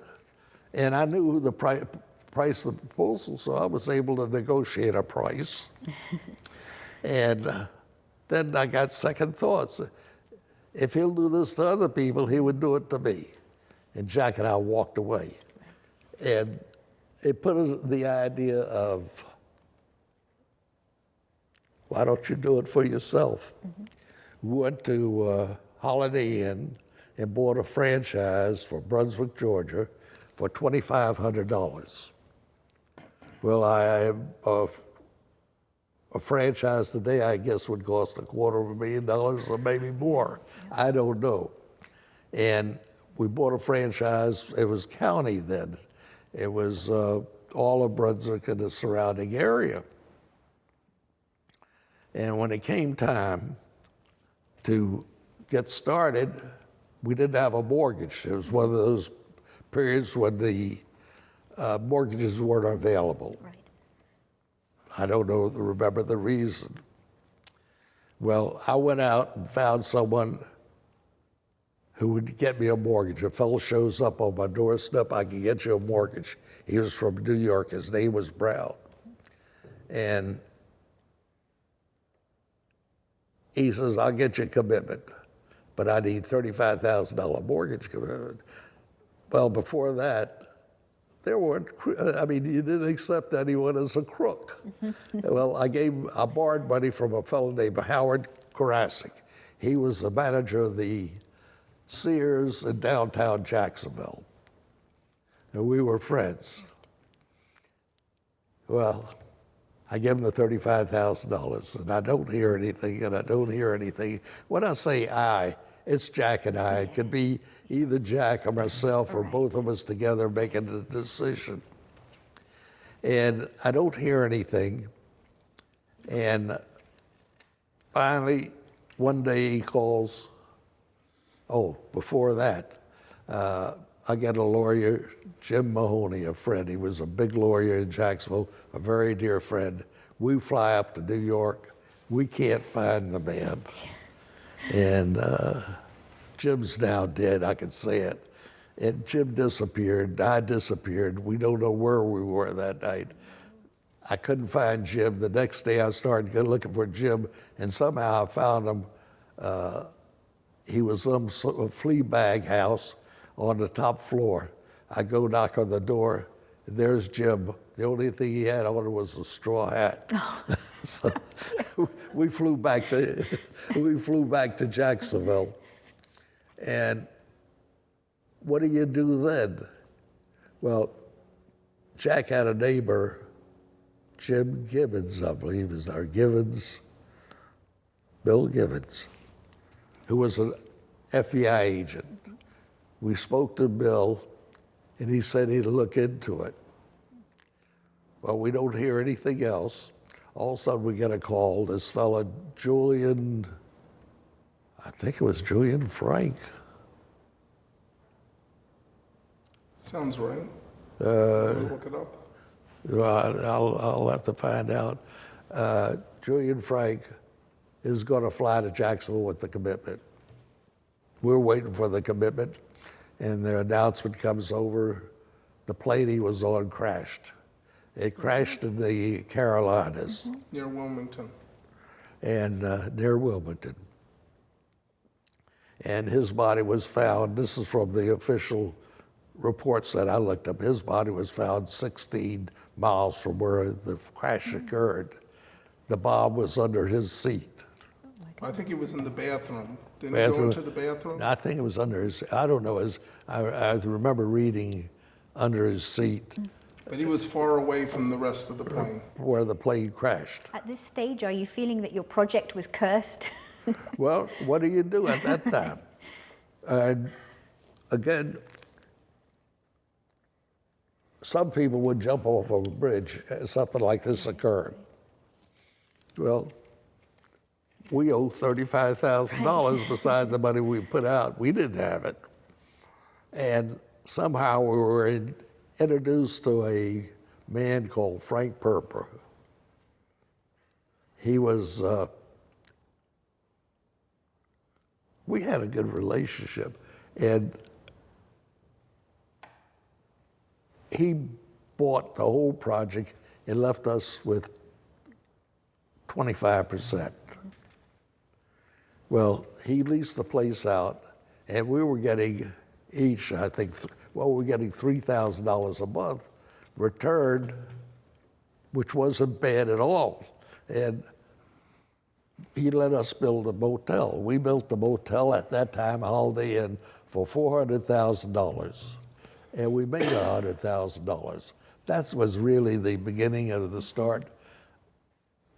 And I knew the price of the proposal, so I was able to negotiate a price. And then I got second thoughts. If he'll do this to other people, he would do it to me. And Jack and I walked away. And it put us the idea of, why don't you do it for yourself? Mm-hmm. We went to Holiday Inn and bought a franchise for Brunswick, Georgia for $2,500. Well, a franchise today, I guess, would cost $250,000 or maybe more. Yeah. I don't know. And we bought a franchise. It was county then. It was all of Brunswick and the surrounding area. And when it came time to get started, we didn't have a mortgage. It was one of those periods when the mortgages weren't available. Right. I don't remember the reason. Well, I went out and found someone who would get me a mortgage. A fellow shows up on my doorstep, I can get you a mortgage. He was from New York, his name was Brown. And he says, I'll get you a commitment, but I need $35,000 mortgage commitment. Well, before that, there weren't, I mean, you didn't accept anyone as a crook. Well, I borrowed money from a fellow named Howard Karasik. He was the manager of the Sears in downtown Jacksonville. And we were friends. Well, I gave him the $35,000, and I don't hear anything, and I don't hear anything. When I say I, it's Jack and I. It could be either Jack or myself or both of us together making the decision. And I don't hear anything. And finally, one day he calls. Oh, before that, I got a lawyer, Jim Mahoney, a friend. He was a big lawyer in Jacksonville, a very dear friend. We fly up to New York. We can't find the man. And Jim's now dead, I can say it. And Jim disappeared, I disappeared. We don't know where we were that night. I couldn't find Jim. The next day I started looking for Jim, and somehow I found him. He was some sort of flea bag house on the top floor. I go knock on the door, and there's Jim. The only thing he had on was a straw hat. So we flew back to Jacksonville. And what do you do then? Well, Jack had a neighbor, Jim Gibbons, I believe is our Gibbons, Bill Gibbons, who was an FBI agent. We spoke to Bill, and he said he'd look into it. Well, we don't hear anything else. All of a sudden, we get a call. This fella, Julian, I think it was Julian Frank. Sounds right. Look it up. I'll have to find out. Julian Frank is going to fly to Jacksonville with the commitment. We're waiting for the commitment, and the announcement comes over. The plane he was on crashed. It crashed in the Carolinas. Near Wilmington. And near Wilmington. And his body was found, this is from the official reports that I looked up, his body was found 16 miles from where the crash occurred. The bomb was under his seat. I think he was in the bathroom. Didn't he go into the bathroom? I think it was under his, I don't know, I remember reading under his seat. But he was far away from the rest of the plane. where the plane crashed. At this stage, are you feeling that your project was cursed? Well, what do you do at that time? And again, some people would jump off of a bridge, something like this occurred. Well, we owe $35,000 beside the money we put out. We didn't have it. And somehow we were introduced to a man called Frank Perper. He was, we had a good relationship. And he bought the whole project and left us with 25%. Well, he leased the place out, and we were getting each, I think, we were getting $3,000 a month returned, which wasn't bad at all. And he let us build a motel. We built the motel at that time, Holiday Inn, for $400,000. And we made $100,000. That was really the beginning of the start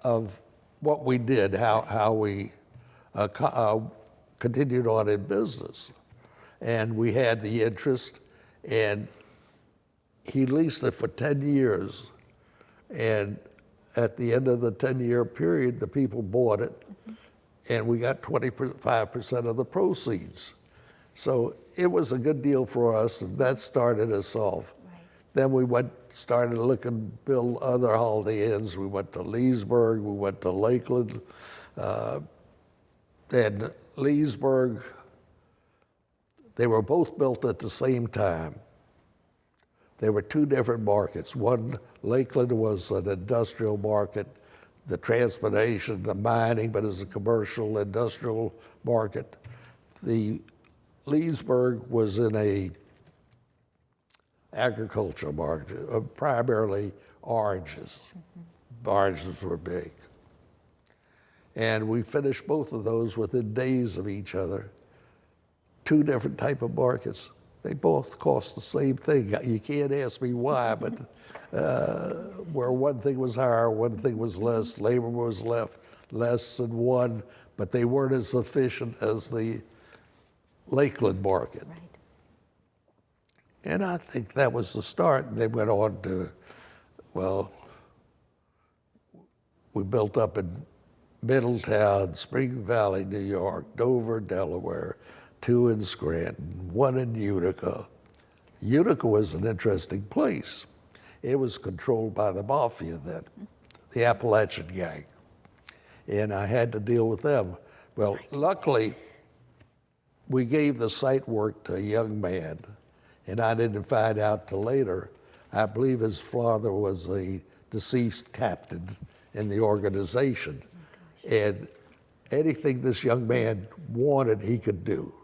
of what we did, how we continued on in business. And we had the interest, and he leased it for 10 years. And at the end of the 10-year period, the people bought it, and we got 25% of the proceeds. So it was a good deal for us, and that started us off. Right. Then we started looking, build other Holiday Inns. We went to Leesburg, we went to Lakeland. And Leesburg, they were both built at the same time. They were two different markets. One, Lakeland was an industrial market, the transportation, the mining, but as a commercial industrial market. The Leesburg was in a agricultural market, primarily oranges. Oranges were big. And we finished both of those within days of each other. Two different type of markets. They both cost the same thing. You can't ask me why, but where one thing was higher, one thing was less, labor was less than one, but they weren't as efficient as the Lakeland market. Right. And I think that was the start. And they went on to, well, we built up in Middletown, Spring Valley, New York, Dover, Delaware, 2 in Scranton, 1 in Utica. Utica was an interesting place. It was controlled by the mafia then, the Appalachian gang. And I had to deal with them. Well, luckily, we gave the site work to a young man, and I didn't find out till later. I believe his father was a deceased captain in the organization. And anything this young man wanted, he could do.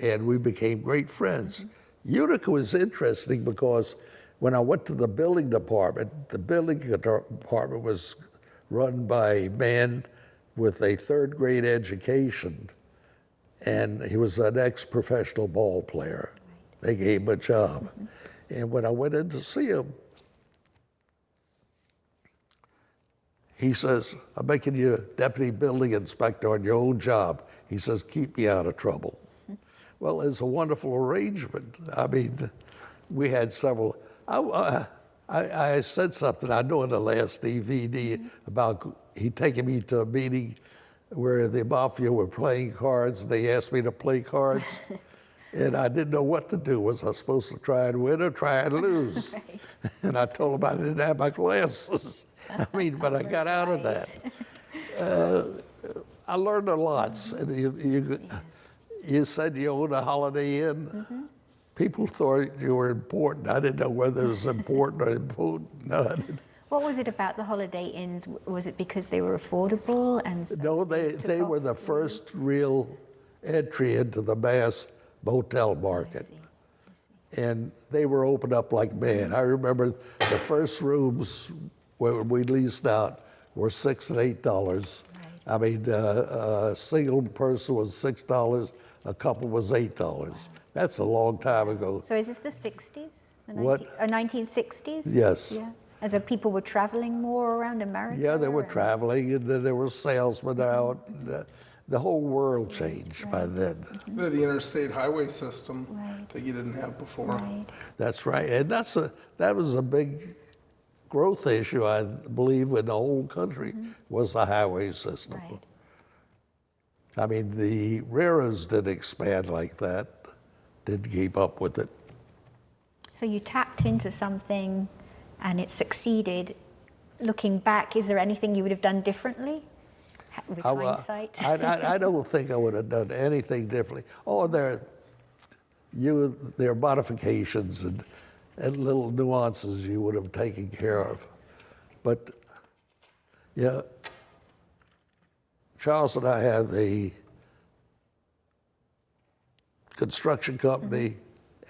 And we became great friends. Utica was interesting because when I went to the building department was run by a man with a 3rd grade education, and he was an ex-professional ball player. They gave him a job. And when I went in to see him, he says, I'm making you deputy building inspector on your own job. He says, keep me out of trouble. Well, it's a wonderful arrangement. I mean, we had several. I said something, I know in the last DVD, about he taking me to a meeting where the mafia were playing cards. They asked me to play cards. And I didn't know what to do. Was I supposed to try and win or try and lose? Right. And I told them I didn't have my glasses. I mean, but I got out of that. I learned a lot. And you said you owned a Holiday Inn. People thought you were important. I didn't know whether it was important or important. What was it about the Holiday Inns? Was it because they were affordable? And so no, they were the first real entry into the mass motel market. I see. And they were opened up like mad. I remember the first rooms where we leased out were $6 and $8. Right. I mean, a single person was $6, a couple was $8. Wow. That's a long time ago. So is this the 60s? What? 1960s? Yes. Yeah. As though people were traveling more around America? Yeah, they were and- traveling, and then there were salesmen out. And, the whole world changed by then. The interstate highway system Right. that you didn't have before. Right. That's right, and that was a big growth issue, I believe, in the whole country, was the highway system. Right. I mean, the railroads didn't expand like that, didn't keep up with it. So you tapped into something and it succeeded. Looking back, is there anything you would have done differently with hindsight? I don't think I would have done anything differently. Oh, there are modifications and little nuances you would have taken care of. But, yeah, Charles and I have a construction company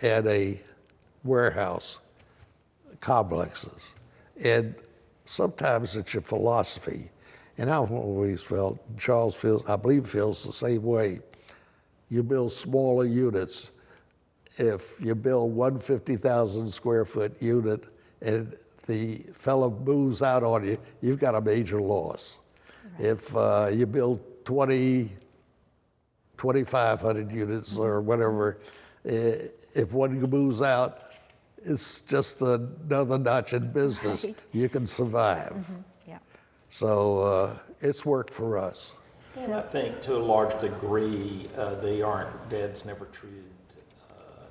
and a warehouse complexes. And sometimes it's your philosophy. And I've always felt, Charles feels, I believe feels the same way. You build smaller units. If you build one 50,000 square foot unit and the fellow moves out on you, you've got a major loss. Right. If you build 2,500 units or whatever, if one moves out, it's just another notch in business. Right. You can survive. Yeah. So it's worked for us. Well, I think to a large degree, Dad's never treated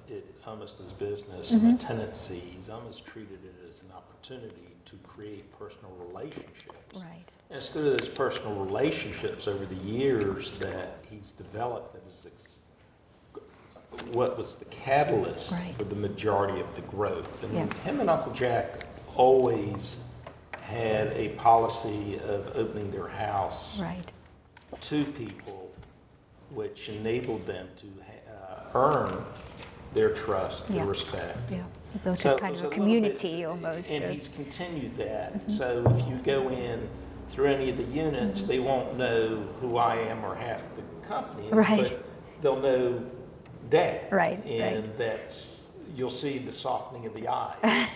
it almost as business and a tenancy. He's almost treated it as an opportunity to create personal relationships. Right. And it's through those personal relationships over the years that he's developed that is what was the catalyst for the majority of the growth. And him and Uncle Jack always had a policy of opening their house to people, which enabled them to earn their trust, their respect. Yeah, built a kind of a community almost. And he's continued that. So if you go in through any of the units, they won't know who I am or half the company, but they'll know Dad. Right. And that's, you'll see the softening of the eyes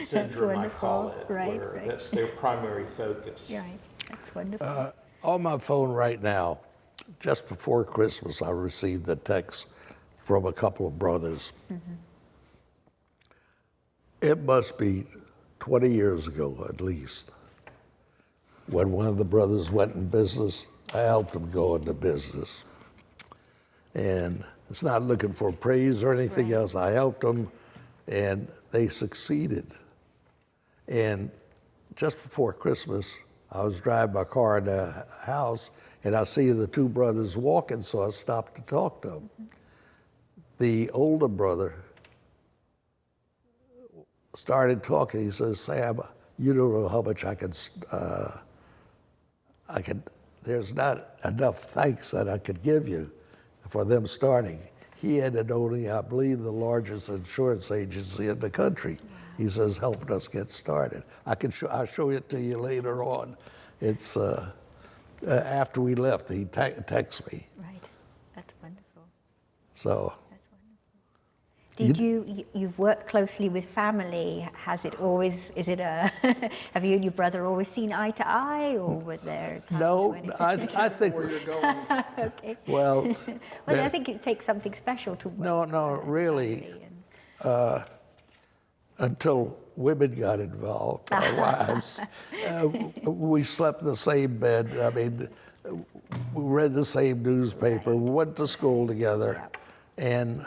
syndrome, I call it, where that's their primary focus. Right, that's wonderful. On my phone right now, just before Christmas, I received a text from a couple of brothers. It must be 20 years ago, at least, when one of the brothers went in business. I helped him go into business. And it's not looking for praise or anything else. I helped them, and they succeeded. And just before Christmas, I was driving my car in the house, and I see the two brothers walking, so I stopped to talk to them. The older brother started talking. He says, "Sam, you don't know how much I can, there's not enough thanks that I could give you for them starting." He ended owning, I believe, the largest insurance agency in the country. He says, helping us get started. I'll show it to you later on. It's after we left, he texted me. Right, that's wonderful. So. That's wonderful. You've worked closely with family. Has it always, have you and your brother always seen eye to eye, or were there times No, when I think. Where you're going. Okay. Well, I think it takes something special to work. No, really. Until women got involved, our wives, we slept in the same bed. I mean, we read the same newspaper, we went to school together, and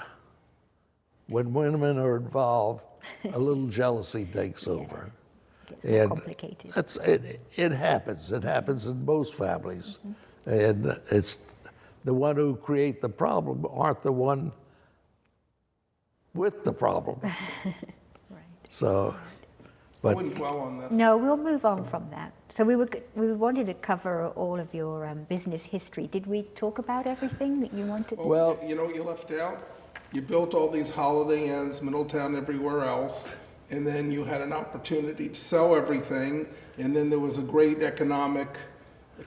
when women are involved, a little jealousy takes over. It's more complicated. It happens. It happens in most families, and it's the one who create the problem aren't the one with the problem. So, I wouldn't dwell on this. No, we'll move on from that. So we wanted to cover all of your business history. Did we talk about everything that you wanted to? Well, you know what you left out? You built all these Holiday Inns, Middletown, everywhere else, and then you had an opportunity to sell everything, and then there was a great economic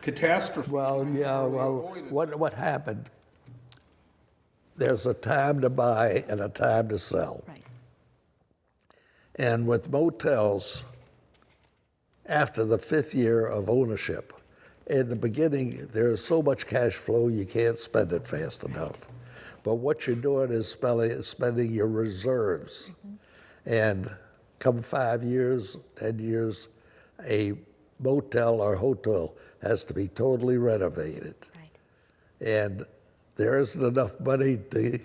catastrophe. Well, yeah, what happened? There's a time to buy and a time to sell. Right. And with motels, after the 5th year of ownership, in the beginning, there's so much cash flow you can't spend it fast enough. But what you're doing is spending your reserves. And come 5 years, 10 years, a motel or hotel has to be totally renovated. Right. And there isn't enough money to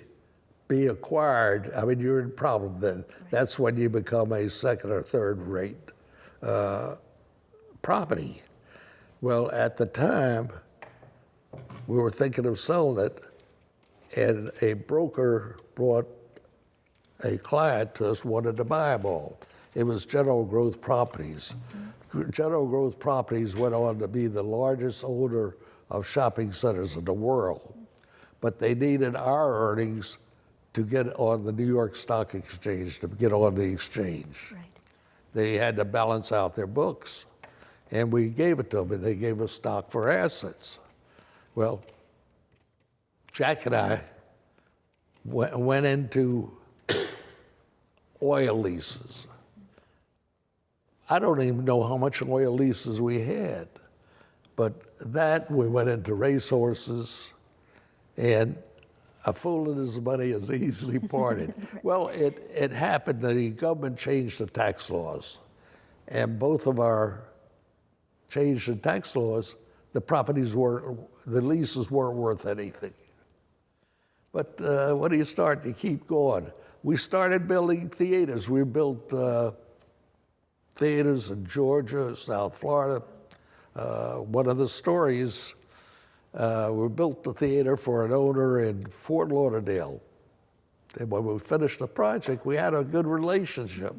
be acquired. I mean, you're in problem then. Right. That's when you become a second or third rate property. Well, at the time, we were thinking of selling it, and a broker brought a client to us, wanted to buy them all. It was General Growth Properties. General Growth Properties went on to be the largest owner of shopping centers in the world, but they needed our earnings to get on the New York Stock Exchange, to get on the exchange. Right. They had to balance out their books, and we gave it to them, and they gave us stock for assets. Well, Jack and I went into oil leases. I don't even know how much oil leases we had, but that we went into racehorses, and a fool and his money is easily parted. Well, it happened that the government changed the tax laws, and both of our change in tax laws, the leases weren't worth anything. But when you start, you keep going. We started building theaters. We built theaters in Georgia, South Florida. One of the stories, we built the theater for an owner in Fort Lauderdale. And when we finished the project, we had a good relationship.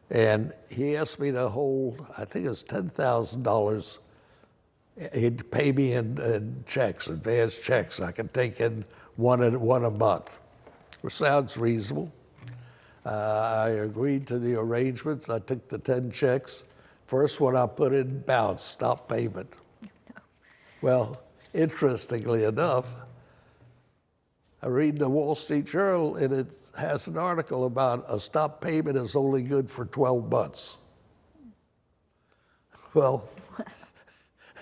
And he asked me to hold, I think it was $10,000. He'd pay me in checks, advanced checks. I could take in one a month, which sounds reasonable. I agreed to the arrangements. I took the 10 checks. First one I put in bounced, stop payment. Well, interestingly enough, I read the Wall Street Journal, and it has an article about a stop payment is only good for 12 months. Well,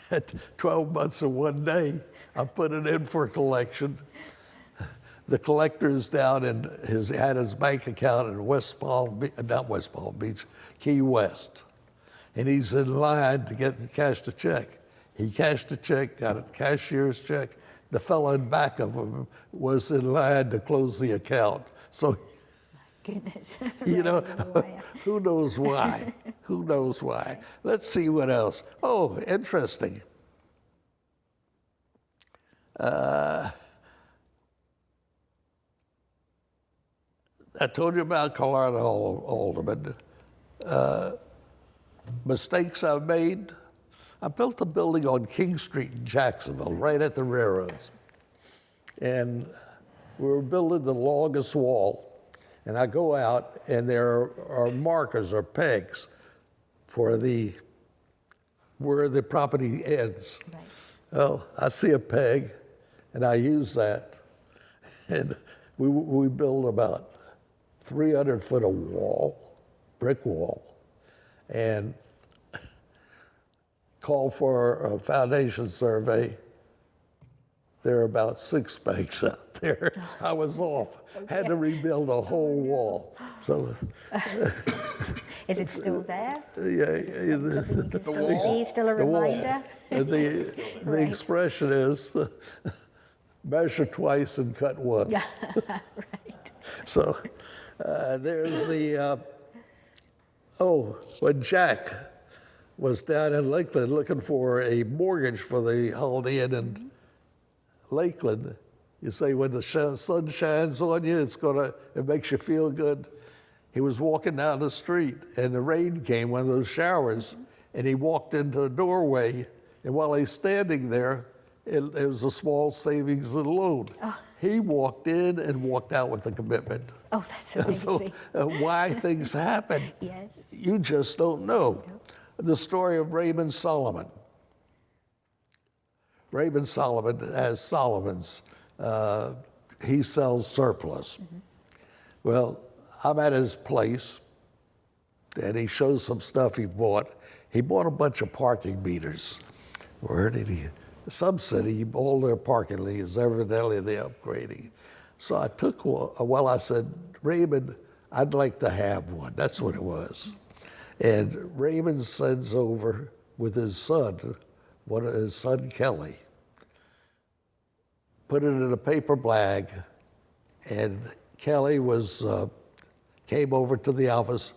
at 12 months and 1 day, I put it in for collection. The collector's down in had his bank account in not West Palm Beach, Key West. And he's in line to cash the check. He cashed the check, got a cashier's check. The fellow in back of him was in line to close the account. So, Goodness. you know, who knows why? Who knows why? Let's see what else. Oh, interesting. I told you about Colorado Alderman. Mistakes I've made. I built a building on King Street in Jacksonville, right at the railroads. And we were building the longest wall. And I go out, and there are markers or pegs for where the property ends. Right. Well, I see a peg, and I use that. And we build about 300 foot of wall, brick wall, and called for a foundation survey. There are about 6 pegs out there. I was off. Okay. Had to rebuild a whole wall. So, is it still there? Yeah, the wall. Still a reminder. The expression is measure twice and cut once. Right. So there's the when Jack was down in Lakeland looking for a mortgage for the Holiday Inn in Lakeland. You say when the sun shines on you, it makes you feel good. He was walking down the street, and the rain came, one of those showers, and he walked into a doorway, and while he's standing there, it was a small savings and loan. Oh. He walked in and walked out with a commitment. Oh, that's amazing. So why things happen, yes. You just don't know. Yep. The story of Raymond Solomon. Raymond Solomon has Solomon's. He sells surplus. Mm-hmm. Well, I'm at his place, and he shows some stuff he bought. He bought a bunch of parking meters. Where did he? Some city, all their parking meters, evidently they're upgrading. So I took one, well, I said, Raymond, I'd like to have one. That's what it was. And Raymond sends over with his son, his son Kelly, put it in a paper bag, and Kelly came over to the office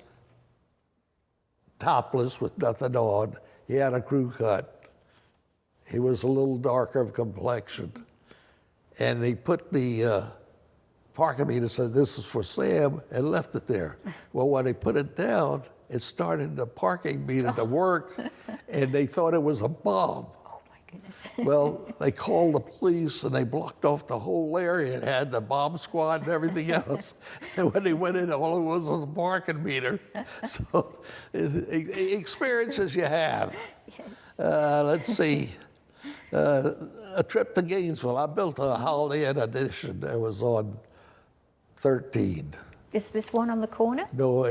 topless with nothing on. He had a crew cut. He was a little darker of complexion. And he put the parking meter, said, this is for Sam, and left it there. Well, when they put it down, it started the parking meter to work, and they thought it was a bomb. Oh my goodness. Well, they called the police, and they blocked off the whole area and had the bomb squad and everything else. And when they went in, all it was a parking meter. So, experiences you have. Yes. Let's see. A trip to Gainesville. I built a Holiday Inn Edition that was on 13. Is this one on the corner? No,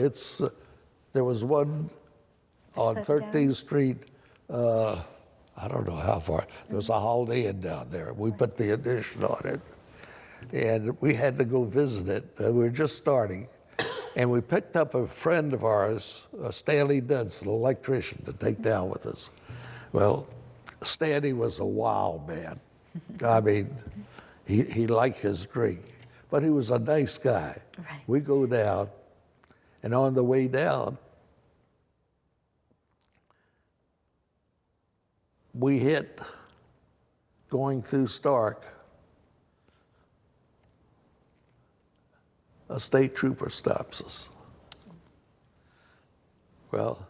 there was one on Further 13th down? Street. I don't know how far. There was a Holiday Inn down there. We put the addition on it. And we had to go visit it. We were just starting. And we picked up a friend of ours, Stanley Dentz, an electrician, to take down with us. Well, Stanley was a wild man. I mean, he liked his drink, but he was a nice guy. Right. We go down, and on the way down, we hit, going through Stark, a state trooper stops us. Well,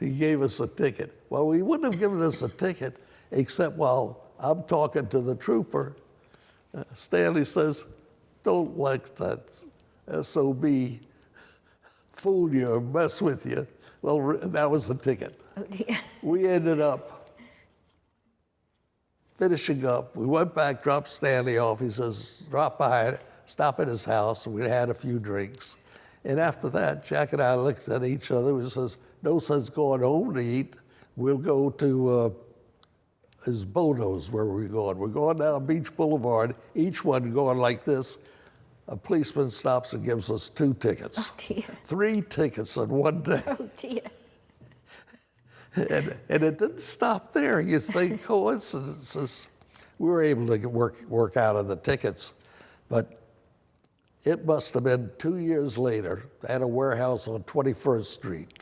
he gave us a ticket. Well, he wouldn't have given us a ticket except while I'm talking to the trooper, Stanley says, don't let that SOB fool you or mess with you. Well, that was the ticket. Oh dear. We ended up finishing up. We went back, dropped Stanley off. He says, drop by, stop at his house. We had a few drinks. And after that, Jack and I looked at each other. We says, no sense going home to eat. We'll go to his Bono's, where we're going. We're going down Beach Boulevard, each one going like this. A policeman stops and gives us 2 tickets. Oh dear. 3 tickets in one day. Oh dear. And it didn't stop there. You think coincidences. We were able to work out of the tickets, but it must have been 2 years later at a warehouse on 21st Street.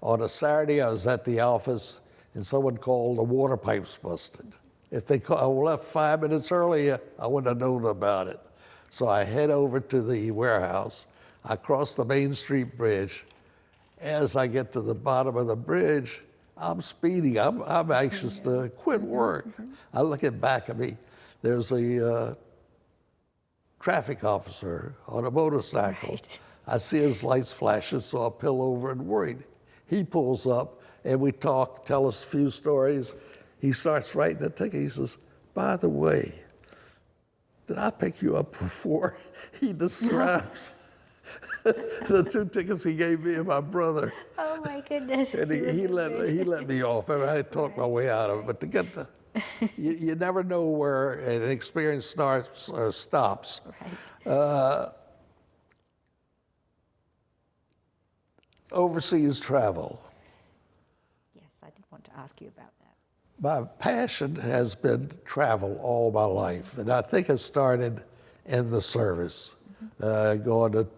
On a Saturday, I was at the office, and someone called, the water pipes busted. If they left 5 minutes earlier, I wouldn't have known about it. So I head over to the warehouse. I cross the Main Street Bridge. As I get to the bottom of the bridge, I'm speeding. I'm anxious to quit work. I look at back of me. There's a traffic officer on a motorcycle. Right. I see his lights flashing, so I pull over and worried. He pulls up, and we talk, tell us a few stories. He starts writing a ticket. He says, by the way, did I pick you up before? He describes the 2 tickets he gave me and my brother. Oh my goodness. And he let me off. I mean, I talked my way out of it. But to get the, you never know where an experience starts or stops. Right. Overseas travel. Yes, I did want to ask you about that. My passion has been travel all my life, and I think it started in the service. Going to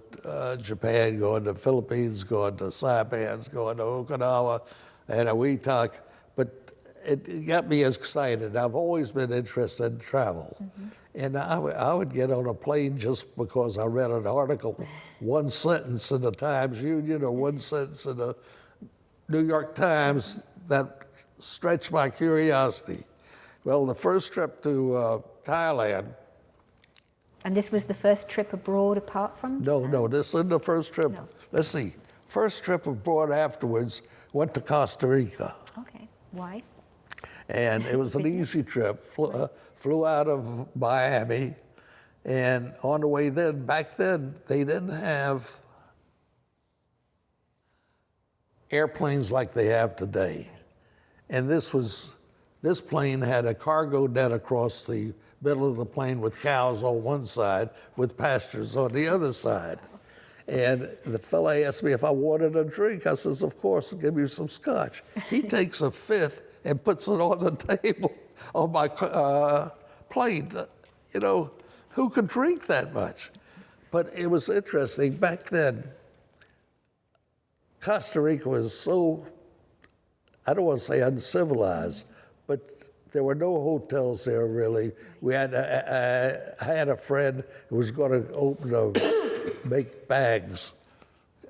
Japan, going to Philippines, going to Saibans, going to Okinawa, and Weetok. But it got me excited. I've always been interested in travel. And I would get on a plane just because I read an article, 1 sentence in the Times Union or 1 sentence in the New York Times that stretched my curiosity. Well, the first trip to Thailand. And this was the first trip abroad apart from? No, this isn't the first trip. No. Let's see. First trip abroad afterwards, went to Costa Rica. Okay. Why? And it was an easy trip. Flew out of Miami, and on the way back then, they didn't have airplanes like they have today. And this plane had a cargo net across the middle of the plane with cows on one side, with pastures on the other side. And the fella asked me if I wanted a drink. I says, of course, give me some scotch. He takes a fifth and puts it on the table on my plate. You know, who could drink that much? But it was interesting. Back then, Costa Rica was so, I don't want to say uncivilized, but there were no hotels there really. We had, I had a friend who was going to make bags,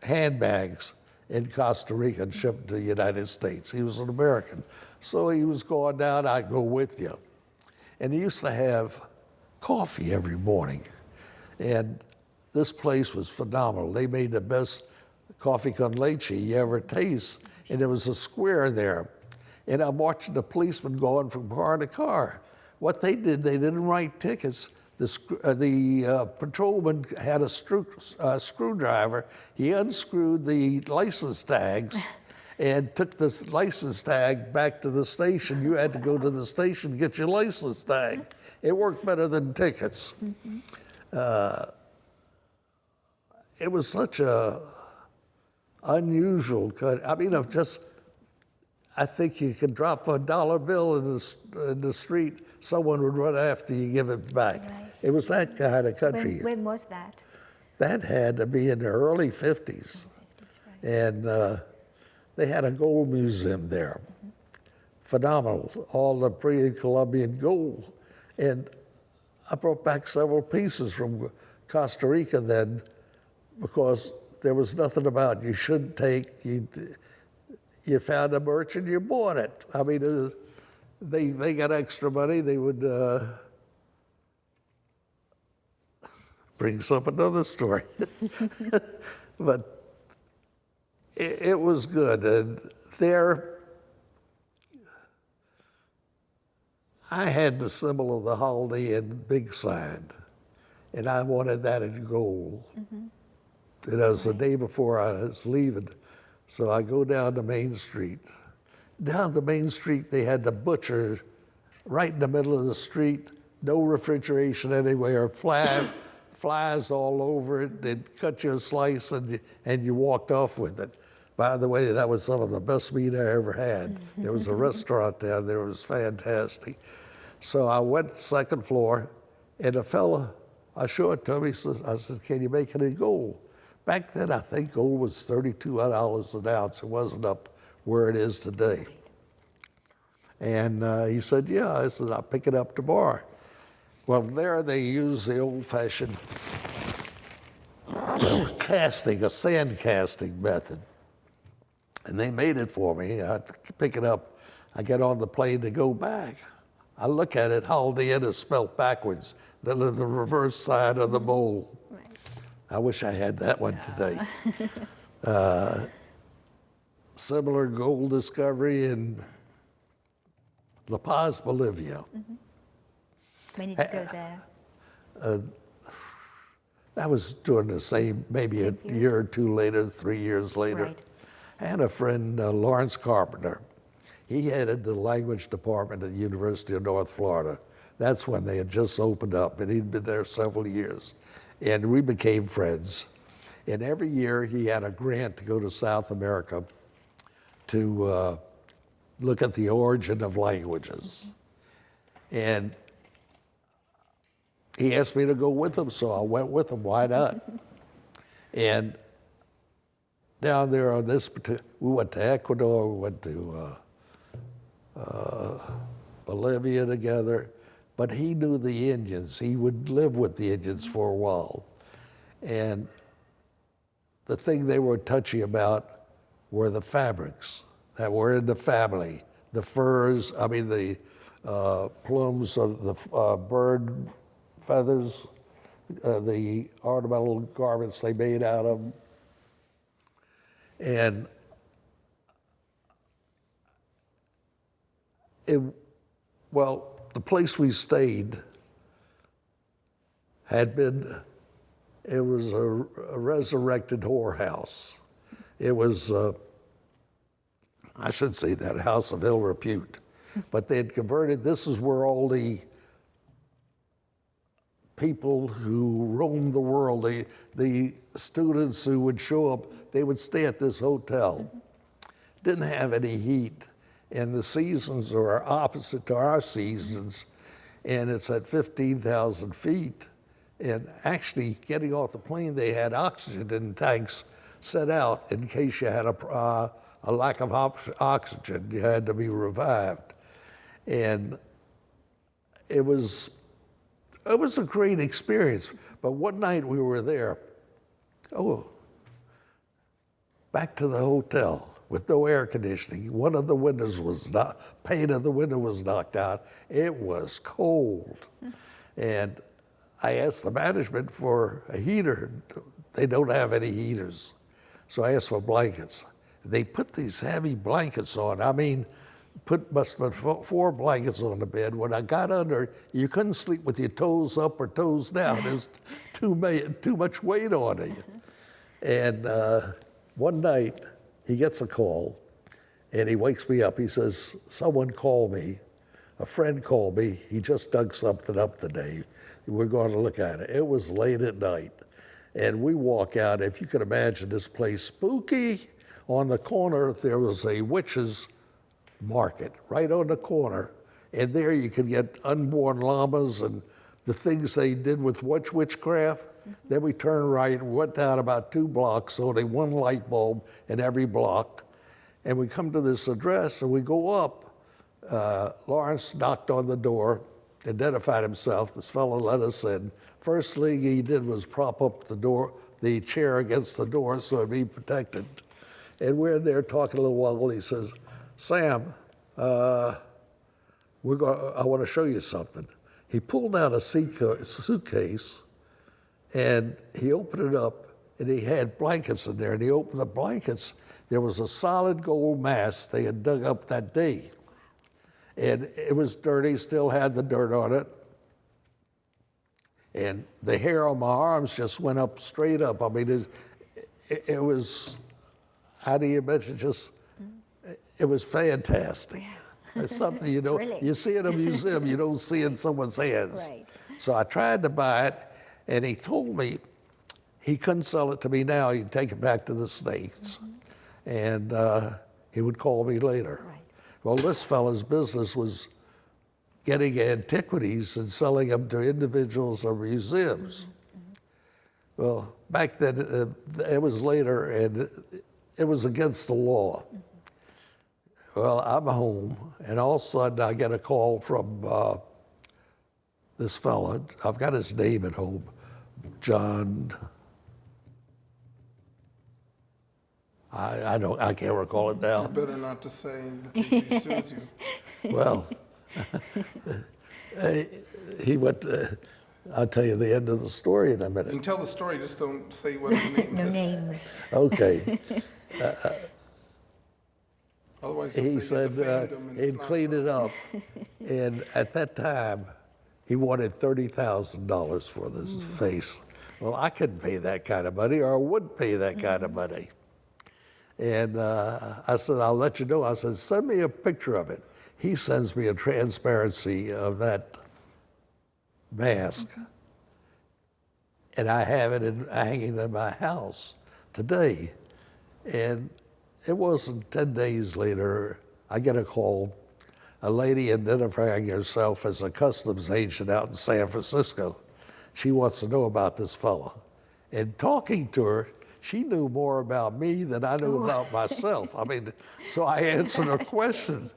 handbags in Costa Rica and ship to the United States. He was an American. So he was going down, I'd go with you. And he used to have coffee every morning. And this place was phenomenal. They made the best coffee con leche you ever taste. And there was a square there. And I'm watching the policemen going from car to car. What they did, they didn't write tickets. The patrolman had a screwdriver. He unscrewed the license tags and took the license tag back to the station. You had to go to the station to get your license tag. It worked better than tickets. It was such a unusual cut. I mean, I think you could drop a dollar bill in the street, someone would run after you, give it back. Right. It was that kind of country. When was that? That had to be in the early 50s. Right. And they had a gold museum there. Mm-hmm. Phenomenal, all the pre-Columbian gold. And I brought back several pieces from Costa Rica then, because there was nothing about you shouldn't take, you found a merchant, you bought it. I mean, they got extra money, they would brings up another story. But it was good. And there, I had the symbol of the holiday in big sign, and I wanted that in gold. Mm-hmm. And it was the day before I was leaving. So I go down to Main Street. Down the Main Street, they had the butcher right in the middle of the street, no refrigeration anywhere, flies all over it. They'd cut you a slice and you walked off with it. By the way, that was some of the best meat I ever had. There was a restaurant down there, it was fantastic. So I went second floor, and a fella, I showed it to him, I said, can you make it in gold? Back then, I think gold was $32 an ounce. It wasn't up where it is today. And he said, yeah. I said, I'll pick it up tomorrow. Well, there they use the old-fashioned casting, a sand casting method. And they made it for me. I pick it up. I get on the plane to go back. I look at it, Holiday Inn is spelled backwards, the reverse side of the bowl. I wish I had that one today. Similar gold discovery in La Paz, Bolivia. Mm-hmm. When did you go there? That was during the same, maybe a year or two later, 3 years later. Right. I had a friend, Lawrence Carpenter. He headed the language department at the University of North Florida. That's when they had just opened up, and he'd been there several years. And we became friends. And every year he had a grant to go to South America to look at the origin of languages. And he asked me to go with him, so I went with him. Why not? And down there on this particular, we went to Ecuador, we went to Bolivia together. But he knew the Indians. He would live with the Indians for a while. And the thing they were touchy about were the fabrics that were in the family. The furs, the plumes of the bird feathers, the ornamental garments they made out of them. And the place we stayed it was a resurrected whorehouse. It was I should say that, a house of ill repute. But they had converted, this is where all the people who roamed the world, the students who would show up, they would stay at this hotel. Didn't have any heat, and the seasons are opposite to our seasons, and it's at 15,000 feet. And actually, getting off the plane, they had oxygen in tanks set out in case you had a lack of oxygen. You had to be revived. And it was a great experience. But one night we were there, back to the hotel with no air conditioning. One of the windows was pane of the window was knocked out. It was cold. And I asked the management for a heater. They don't have any heaters. So I asked for blankets. They put these heavy blankets on. I mean, must have been 4 blankets on the bed. When I got under, you couldn't sleep with your toes up or toes down. There's too much weight on you. And one night, he gets a call, and he wakes me up. He says, someone called me. A friend called me. He just dug something up today. We're going to look at it. It was late at night. And we walk out. If you can imagine this place, spooky. On the corner, there was a witch's market right on the corner. And there you could get unborn llamas and the things they did with witchcraft. Then we turned right and went down about 2 blocks, only 1 light bulb in every block. And we come to this address and we go up. Lawrence knocked on the door, identified himself. This fellow let us in. First thing he did was prop up the chair against the door so it'd be protected. And we're there talking a little while. He says, Sam, I want to show you something. He pulled out a suitcase and he opened it up and he had blankets in there. And he opened the blankets. There was a solid gold mask they had dug up that day. And it was dirty, still had the dirt on it. And the hair on my arms just went up straight up. I mean, it was, how do you mention, it was fantastic. Yeah. It's something, you see in a museum, you don't see in someone's hands. Right. So I tried to buy it, and he told me he couldn't sell it to me now. He'd take it back to the States. And he would call me later. Right. Well, this fellow's business was getting antiquities and selling them to individuals or museums. Well, back then, it was later, and it was against the law. Well, I'm home, and all of a sudden I get a call from this fellow. I've got his name at home, John. I can't recall it now. Better not to say in case he sues you. Well, he went. I'll tell you the end of the story in a minute. You can tell the story, just don't say what his name is. No names. Okay. Otherwise, He said he'd clean it up, and at that time, he wanted $30,000 for this face. Well, I couldn't pay that kind of money, or I wouldn't pay that kind of money. And I said, I'll let you know. I said, send me a picture of it. He sends me a transparency of that mask. And I have it hanging in my house today. And it wasn't 10 days later, I get a call, a lady identifying herself as a customs agent out in San Francisco. She wants to know about this fellow. And talking to her, she knew more about me than I knew about myself. I mean, so I answered her questions.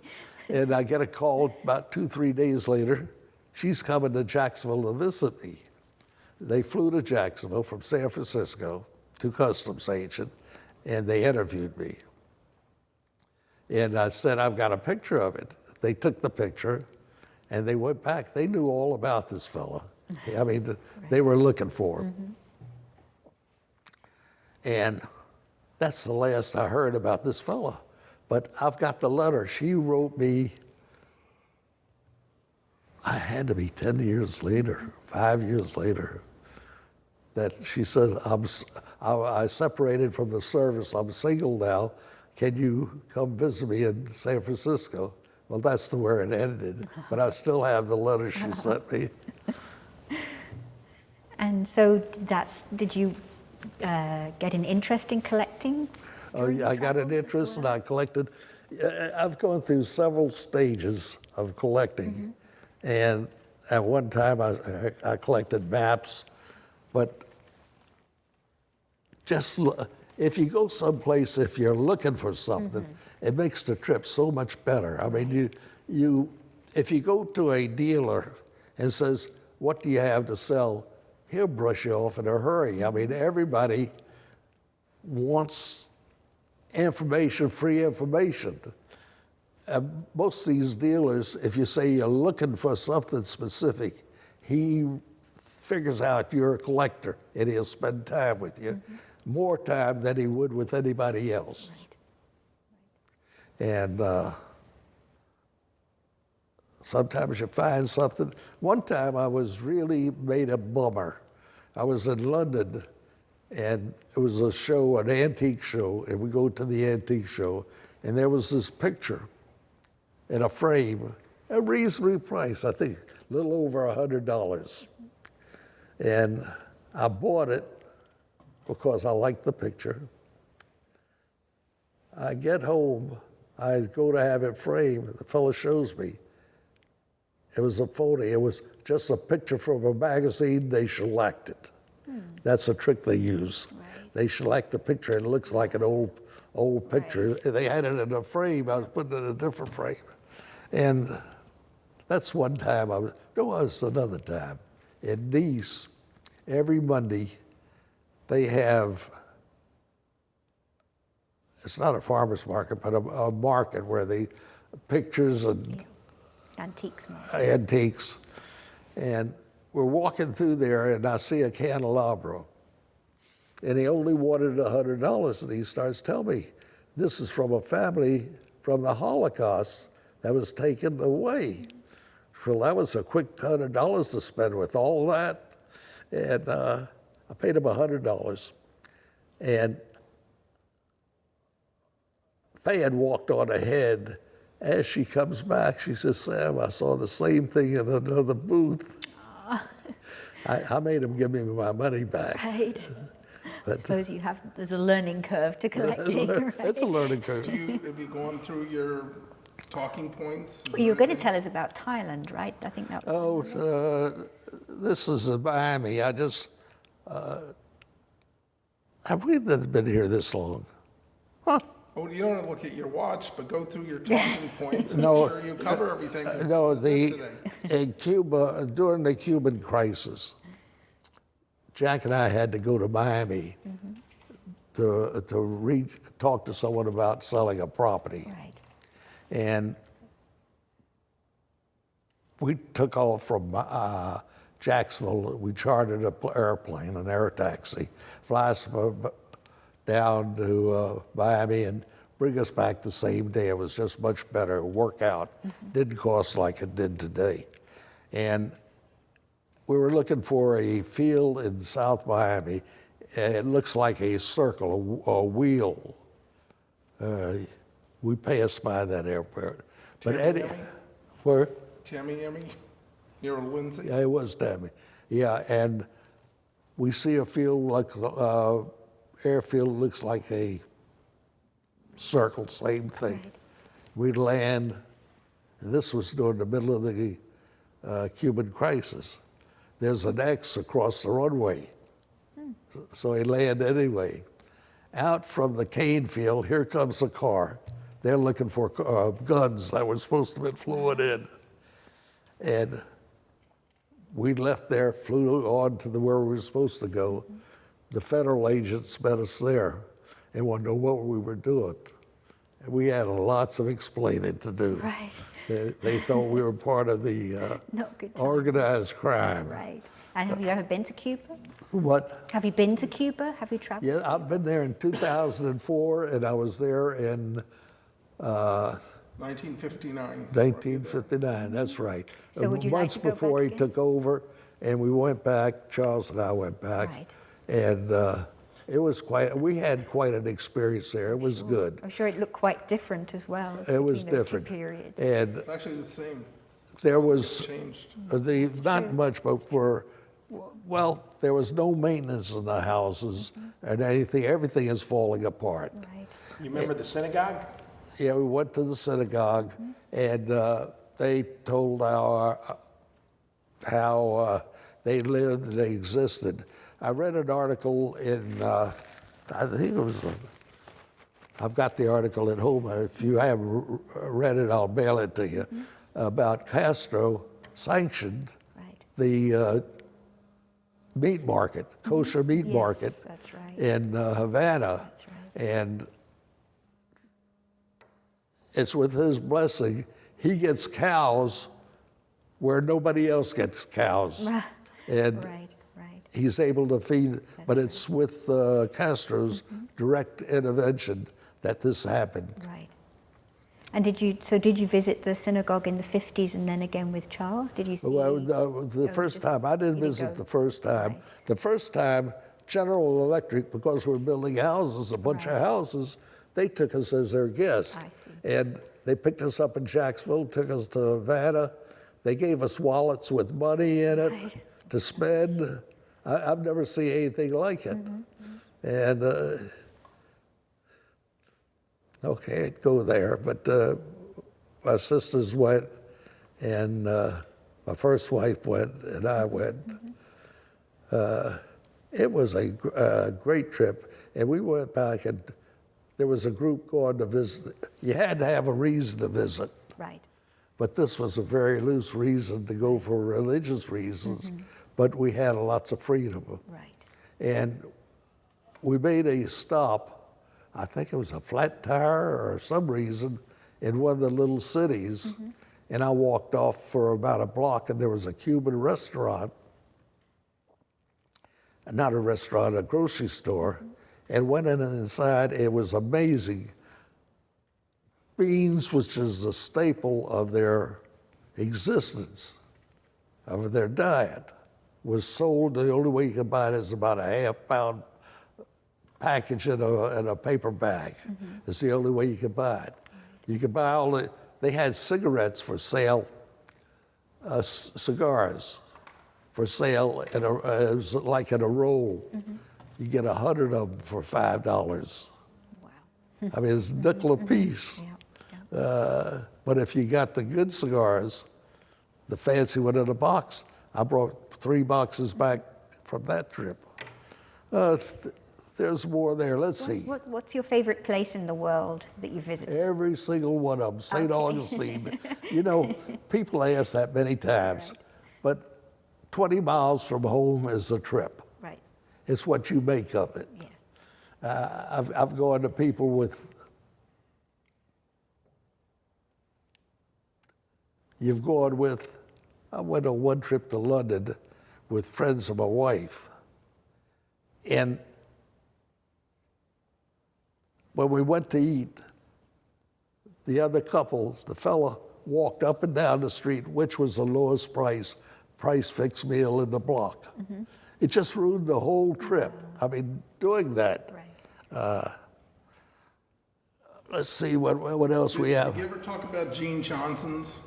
And I get a call about 2-3 days later. She's coming to Jacksonville to visit me. They flew to Jacksonville from San Francisco to customs agent, and they interviewed me. And I said, I've got a picture of it. They took the picture, and they went back. They knew all about this fella. I mean, they were looking for him. And that's the last I heard about this fella. But I've got the letter. She wrote me, I had to be 10 years later, 5 years later, that she said, I separated from the service. I'm single now. can you come visit me in San Francisco? Well, that's where it ended, but I still have the letter she sent me. And so did you get an interest in collecting? Oh, yeah, I got an interest and I collected. I've gone through several stages of collecting. And at one time I collected maps, but just if you go someplace, if you're looking for something, it makes the trip so much better. I mean, if you go to a dealer and says, what do you have to sell? He'll brush you off in a hurry. I mean, everybody wants information, free information. Most of these dealers, if you say you're looking for something specific, he figures out you're a collector and he'll spend time with you, more time than he would with anybody else. And sometimes you find something. One time I was really made a bummer. I was in London and it was a show, an antique show, and we go to the antique show, and there was this picture in a frame, a reasonable price, I think a little over $100. And I bought it because I liked the picture. I get home, I go to have it framed, the fellow shows me. It was a phony, it was just a picture from a magazine, they shellacked it. That's a trick they use. Right. They shellac the picture and it looks like an old picture. Right. They had it in a frame, I was putting it in a different frame. And that's one time there was another time. In Nice, every Monday, they have, it's not a farmer's market, but a market where they, pictures and antiques. And we're walking through there and I see a candelabra. And he only wanted $100 and he starts telling me, this is from a family from the Holocaust that was taken away. Well, that was a quick $100 to spend with all that. And I paid him $100. And Faye had walked on ahead. As she comes back, she says, Sam, I saw the same thing in another booth. I made him give me my money back. Right. I suppose there's a learning curve to collecting. Right? It's a learning curve. Have you gone through your talking points? Well, you were going to tell us about Thailand, right? I think that was. This is in Miami. Have we been here this long? Huh? Oh, you don't want to look at your watch, but go through your talking points and make sure you cover everything. No, in Cuba, during the Cuban crisis, Jack and I had to go to Miami to talk to someone about selling a property. Right. And we took off from Jacksonville. We chartered an airplane, an air taxi, fly us down to Miami and bring us back the same day. It was just much better. Workout didn't cost like it did today. And we were looking for a field in South Miami. It looks like a circle, a wheel. We passed by that airport. But where? Tamiami? Near Lindsay? Yeah, it was Tammy. Yeah, and we see a field like airfield looks like a circle, same thing. Right. We land, and this was during the middle of the Cuban crisis. There's an X across the runway. So he landed anyway. Out from the cane field, here comes a car. They're looking for guns that were supposed to have been flown in. And we left there, flew on to where we were supposed to go. The federal agents met us there and wanted to know what we were doing. And we had lots of explaining to do. Right. They thought we were part of the organized crime. Right. And have you ever been to Cuba? What? Have you been to Cuba? Have you traveled? Yeah, I've been there in 2004, and I was there in 1959. 1959, that's right. So would you Months like to go before back he again? took over, and we went back, Charles and I went back. Right. And It was we had quite an experience there. It was good. I'm sure it looked quite different as well. It was between those different. Two periods. And It's actually the same. there was Changed. not much, but there was no maintenance in the houses and anything. Everything is falling apart. Right. You remember the synagogue? Yeah, we went to the synagogue, and they told how they lived and they existed. I read an article in, I think it was, I've got the article at home. If you haven't read it, I'll mail it to you, about Castro sanctioned Right. the meat market, kosher meat Yes, market that's right. in Havana. That's right. And it's with his blessing, he gets cows where nobody else gets cows. And Right, right. he's able to feed, but it's with Castro's direct intervention that this happened. Right. And did you visit the synagogue in the 50s and then again with Charles? Did you see? Well, the first time, I didn't visit the first time. Right. The first time, General Electric, because we're building houses, a bunch of houses, they took us as their guests. I see. And they picked us up in Jacksonville, took us to Havana. They gave us wallets with money in it to spend. I've never seen anything like it. And, okay, I'd go there, but my sisters went, and my first wife went, and I went. It was a great trip, and we went back, and there was a group going to visit. You had to have a reason to visit, Right. but this was a very loose reason to go for religious reasons, but we had lots of freedom. Right. And we made a stop, I think it was a flat tire or some reason, in one of the little cities. And I walked off for about a block, and there was a Cuban restaurant, not a restaurant, a grocery store, and went in inside. It was amazing. Beans, which is a staple of their existence, of their diet, was sold. The only way you could buy it is about a half-pound package in a paper bag. It's the only way you could buy it. You could buy they had cigarettes for sale, cigars for sale, it was like in a roll. You get 100 of them for $5. Wow. I mean, it's a nickel a piece. Yeah. But if you got the good cigars, the fancy one in a box, I brought 3 boxes back from that trip. There's more there. Let's see. What's your favorite place in the world that you visited? Every single one of them, St. Augustine. You know, people ask that many times, but 20 miles from home is a trip. Right. It's what you make of it. Yeah. I've gone to people with, you've gone with, I went on one trip to London with friends of my wife. And when we went to eat, the other couple, the fella walked up and down the street, which was the lowest price fixed meal in the block. It just ruined the whole trip. I mean, doing that. Right. Let's see what else we have. Did you ever talk about Gene Johnson's?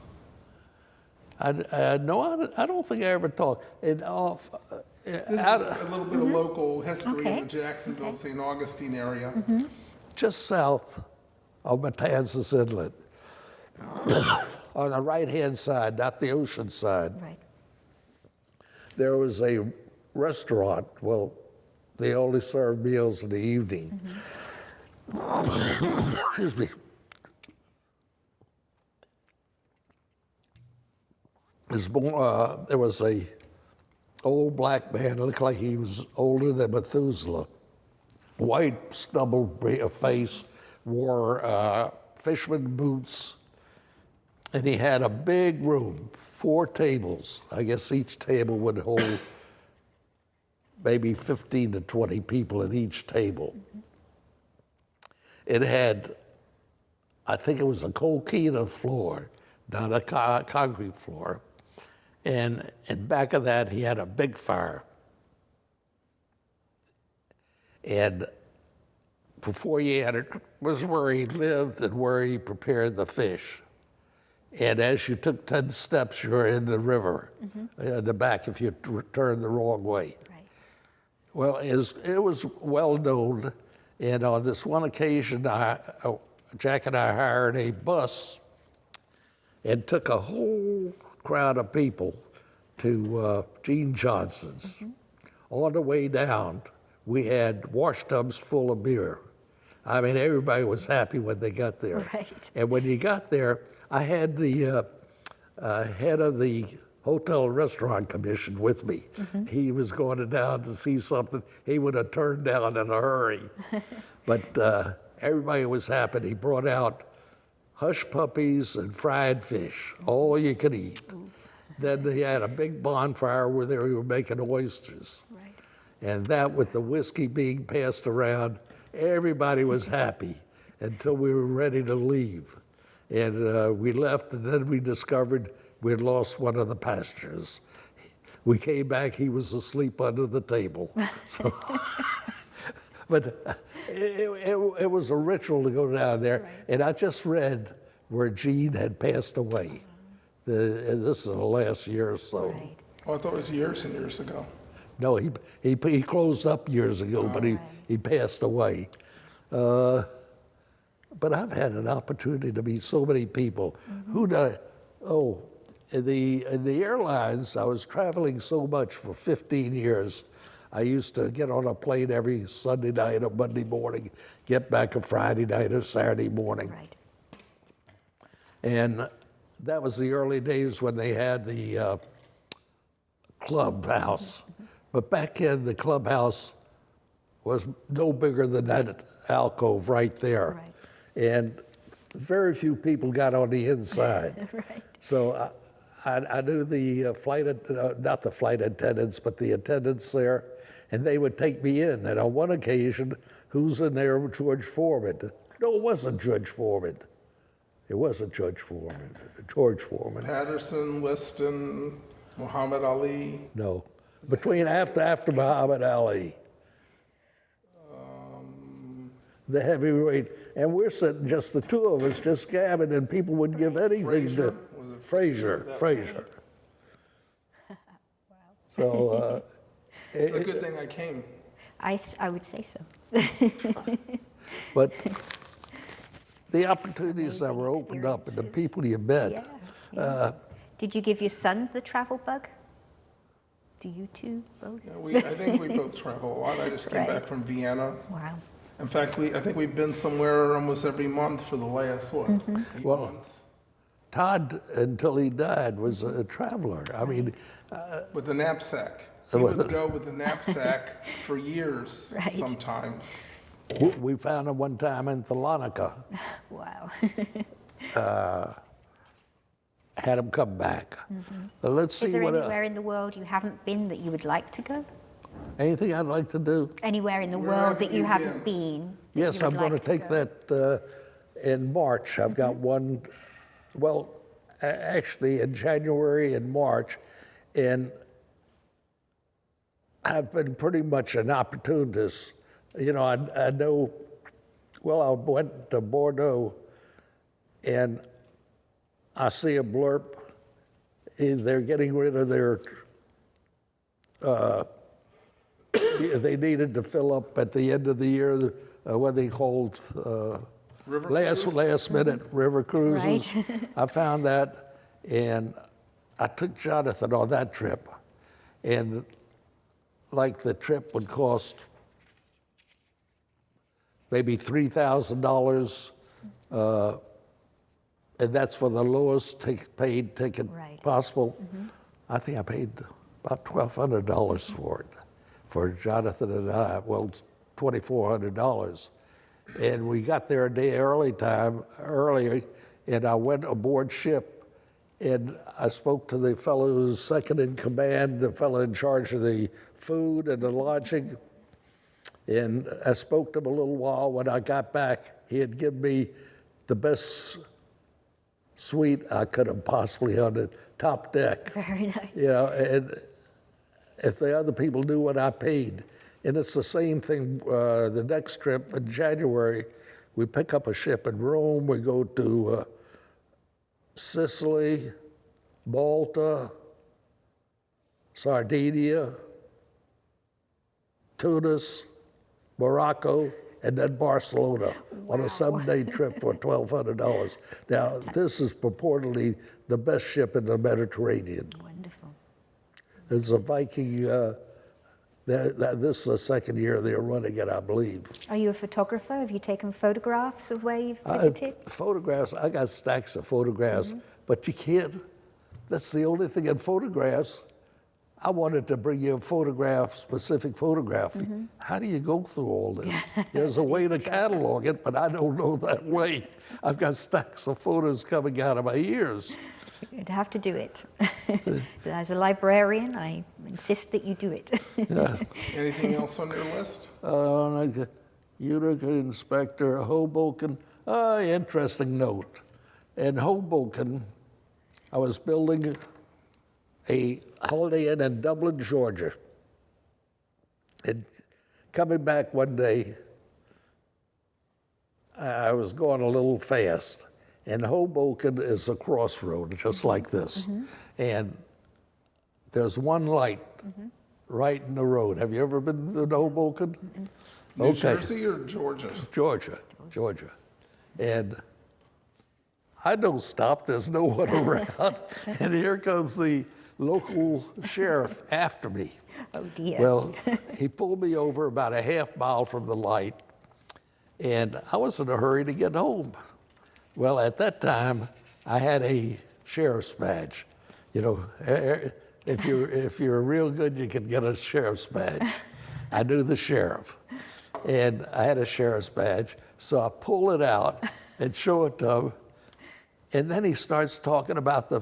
No, I don't think I ever talked. This is a little bit of local history Okay. in the Jacksonville, St. Augustine area. just south of Matanzas Inlet, on the right-hand side, not the ocean side, Right. there was a restaurant. Well, they only served meals in the evening. Excuse me. There was a old black man, looked like he was older than Methuselah, white stubbled face, wore fisherman boots, and he had a big room, 4 tables. I guess each table would hold maybe 15 to 20 people at each table. It had, I think it was a coquina floor, not a concrete floor. And in back of that, he had a big fire. And before you entered was where he lived and where he prepared the fish. And as you took 10 steps, you were in the river, in the back if you turned the wrong way. Right. Well, it was well known, and on this one occasion, Jack and I hired a bus and took a whole crowd of people to Gene Johnson's. On the way down, we had wash tubs full of beer. I mean, everybody was happy when they got there. Right. And when you got there, I had the head of the Hotel and Restaurant Commission with me. He was going down to see something he would have turned down in a hurry. But everybody was happy. He brought out hush puppies and fried fish, all you could eat. Then he had a big bonfire where they were making oysters. Right. And that, with the whiskey being passed around, everybody was happy until we were ready to leave. And we left, and then we discovered we had lost one of the passengers. We came back, he was asleep under the table. So, but it was a ritual to go down there. Right. And I just read where Gene had passed away. This is the last year or so. Right. Oh, I thought it was years and years ago. No, he closed up years ago, but he passed away. But I've had an opportunity to meet so many people. In the airlines, I was traveling so much for 15 years. I used to get on a plane every Sunday night or Monday morning, get back a Friday night or Saturday morning. Right. And that was the early days when they had the clubhouse. But back then, the clubhouse was no bigger than that alcove right there. Right. And very few people got on the inside. Right. So I knew the not the flight attendants, but the attendants there, and they would take me in. And on one occasion, who's in there? George Foreman. No, it wasn't George Foreman. It wasn't George Foreman. George Foreman. Patterson, Liston, Muhammad Ali. No. Between after Muhammad Ali. The heavyweight. And we're sitting, just the two of us, just gabbing, and people would give anything to Was it Frazier. Wow. So It's a good thing I came. I would say so. but the opportunities that were opened up and the people you met. Yeah. Yeah. Did you give your sons the travel bug? Do you two both? Yeah, I think we both travel a lot. I just came Right. back from Vienna. Wow. In fact, I think we've been somewhere almost every month for the last, 8 Well, months? Todd, until he died, was a traveler. I mean, With the knapsack. He With would the- go with the knapsack for years Right. sometimes. we found him one time in Thessalonica, Wow. had him come back. Let's see Is there what anywhere in the world you haven't been that you would like to go? anything I'd like to do. Anywhere in the Where world that haven't you you haven't been? that Yes, you would I'm going to like take go? that in March. I've got one, well, actually in January and March, and I've been pretty much an opportunist. You know, I know, well, I went to Bordeaux, and I see a blurb. They're getting rid of their, they needed to fill up at the end of the year what they called River cruise? last minute river cruises. Right. I found that, and I took Jonathan on that trip, and like the trip would cost maybe $3,000, and that's for the lowest paid ticket Right. possible. I think I paid about $1,200 for it, for Jonathan and I. Well, it's $2,400. And we got there a day early, and I went aboard ship, and I spoke to the fellow who's second in command, the fellow in charge of the food and the lodging. And I spoke to him a little while. When I got back, he had given me the best suite I could have possibly on the top deck. Very nice. You know, and if the other people knew what I paid, And it's the same thing, the next trip in January, we pick up a ship in Rome, we go to Sicily, Malta, Sardinia, Tunis, Morocco, and then Barcelona on a 7-day trip for $1,200. Now, this is purportedly the best ship in the Mediterranean. Wonderful. It's a Viking, this is the second year they're running it, I believe. Are you a photographer? Have you taken photographs of where you've visited? Photographs, I got stacks of photographs, but you can't, that's the only thing in photographs. I wanted to bring you a photograph, specific photograph. How do you go through all this? There's a way to catalog it, but I don't know that way. I've got stacks of photos coming out of my ears. You'd have to do it. As a librarian, I insist that you do it. Anything else on your list? Utica Inspector, Hoboken. Interesting note. In Hoboken, I was building a Holiday Inn in Dublin, Georgia. And coming back one day, I was going a little fast. And Hoboken is a crossroad, just like this. And there's one light right in the road. Have you ever been to Hoboken? New Jersey or Georgia? Georgia. And I don't stop, there's no one around. And here comes the local sheriff after me. Oh dear. Well, he pulled me over about a half mile from the light, and I was in a hurry to get home. Well, at that time, I had a sheriff's badge. You know, if you're real good, you can get a sheriff's badge. I knew the sheriff, and I had a sheriff's badge, so I pull it out and show it to him, and then he starts talking about the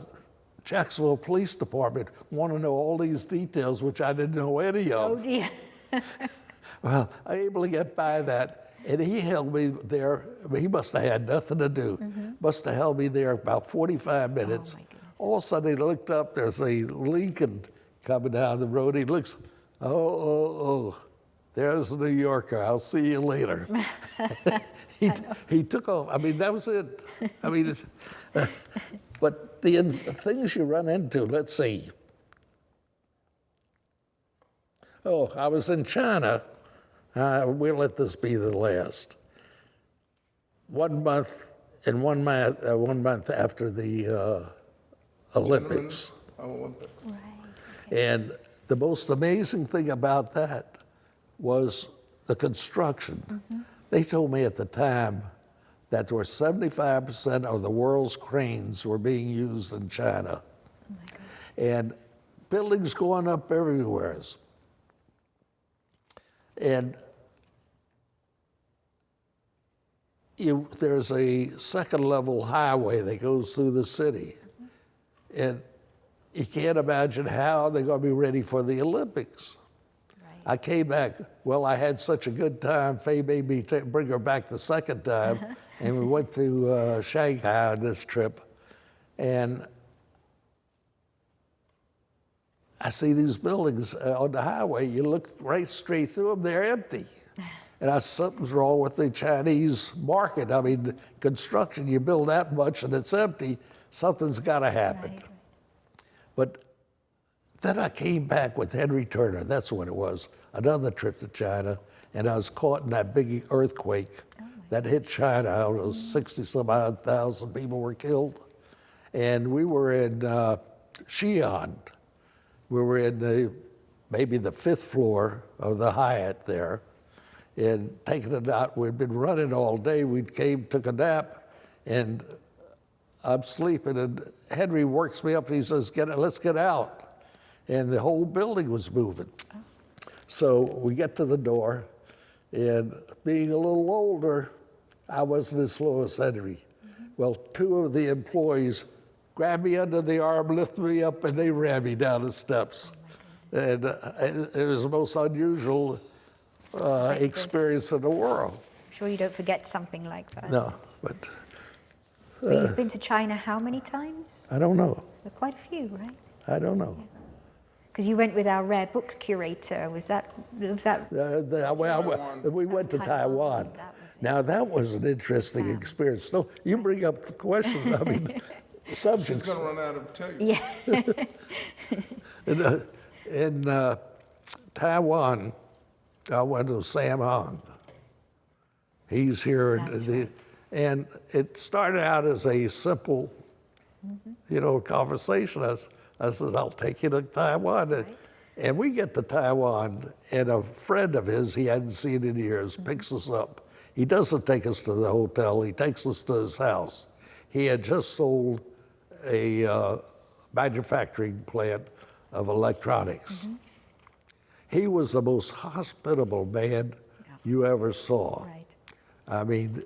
Jacksonville Police Department, want to know all these details, which I didn't know any of. Oh dear. Well, I was able to get by that, and he held me there. He must have had nothing to do. Must have held me there about 45 minutes. Oh, my goodness. All of a sudden, he looked up. There's a Lincoln coming down the road. He looks, oh, there's a New Yorker. I'll see you later. He took off. I mean, that was it. I mean, but the things you run into, let's see. Oh, I was in China. We'll let this be the last. 1 month and 1 month after the Olympics. Olympics. Right. And the most amazing thing about that was the construction. They told me at the time that there were 75% of the world's cranes were being used in China. Oh my God. And buildings going up everywhere. And there's a second level highway that goes through the city. And you can't imagine how they're going to be ready for the Olympics. Right. I came back, well, I had such a good time. Faye made me bring her back the second time. And we went to Shanghai on this trip. And I see these buildings on the highway. You look right straight through them, they're empty. And something's wrong with the Chinese market. I mean, construction, you build that much and it's empty, something's got to happen. Right. But then I came back with Henry Turner, that's what it was, another trip to China, and I was caught in that big earthquake that hit China. I don't know, 60-some-odd thousand people were killed. And we were in Xi'an. We were in maybe the 5th floor of the Hyatt there, and taking it out. We'd been running all day. We took a nap, and I'm sleeping, and Henry works me up, and he says, let's get out. And the whole building was moving. So we get to the door, and being a little older, I wasn't as slow as Henry. Well, 2 of the employees grabbed me under the arm, lifted me up, and they ran me down the steps. And it was the most unusual experience in the world. I'm sure you don't forget something like that. No, but You've been to China how many times? I don't know. Quite a few, right? I don't know. Because you went with our rare books curator. Was that? We went to Taiwan. Now that was an interesting experience. No, you bring up the questions. I mean, subjects. She's going to run out of tape. Yeah. In Taiwan, I went to Sam Hong. He's here, and it started out as a simple, conversation. I said, I'll take you to Taiwan. Right. And we get to Taiwan, and a friend of his he hadn't seen in years picks us up. He doesn't take us to the hotel, he takes us to his house. He had just sold a manufacturing plant of electronics. He was the most hospitable man you ever saw. Right. I mean,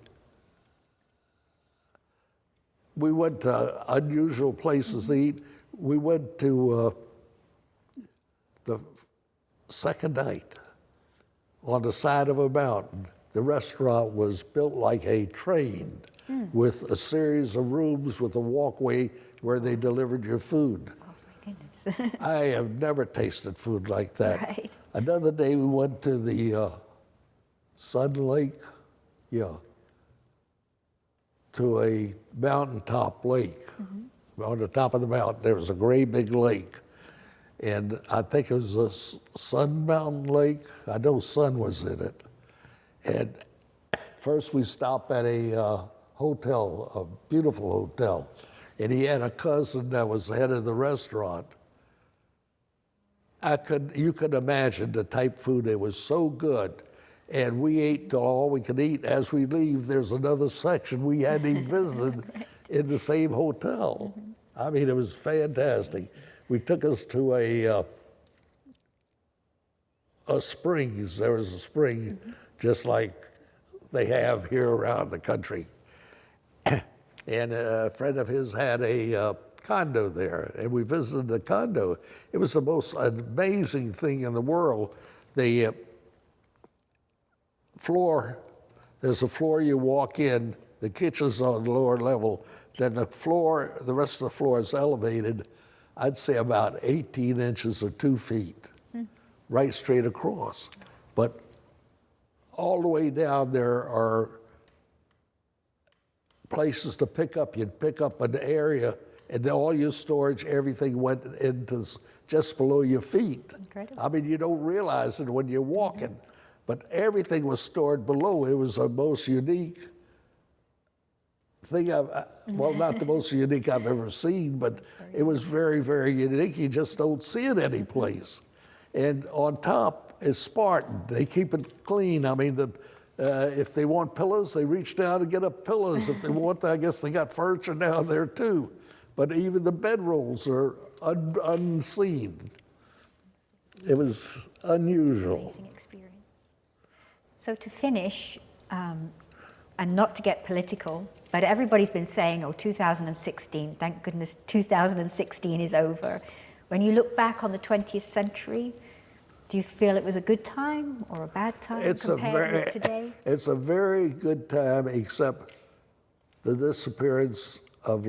we went to unusual places to eat. We went to the second night on the side of a mountain. The restaurant was built like a train with a series of rooms with a walkway where they delivered your food. Oh, my goodness. I have never tasted food like that. Right. Another day we went to the Sun Lake, to a mountaintop lake. On the top of the mountain, there was a great big lake. And I think it was a Sun Mountain Lake. I know Sun was in it. And first we stopped at a hotel, a beautiful hotel. And he had a cousin that was the head of the restaurant. You could imagine the type food. It was so good. And we ate till all we could eat. As we leave, there's another section we hadn't even visited in the same hotel. I mean, it was fantastic. We took us to a springs. There was a spring just like they have here around the country. And a friend of his had a condo there, and we visited the condo. It was the most amazing thing in the world. The floor, there's a floor you walk in, the kitchen's on the lower level, then the rest of the floor is elevated, I'd say about 18 inches or 2 feet, right straight across. But all the way down there are places to pick up. You'd pick up an area, and all your storage, everything went into just below your feet. Incredible. I mean, you don't realize it when you're walking, but everything was stored below. It was the most unique thing well, not the most unique I've ever seen, but it was very, very unique. You just don't see it anyplace. And on top is Spartan. They keep it clean. I mean, if they want pillows, they reach down and get up pillows. If they want, I guess they got furniture down there too. But even the bedrolls are unseen. It was unusual. Amazing experience. So to finish, and not to get political, but everybody's been saying, 2016, thank goodness 2016 is over. When you look back on the 20th century, do you feel it was a good time or a bad time compared with today? It's a very good time, except the disappearance of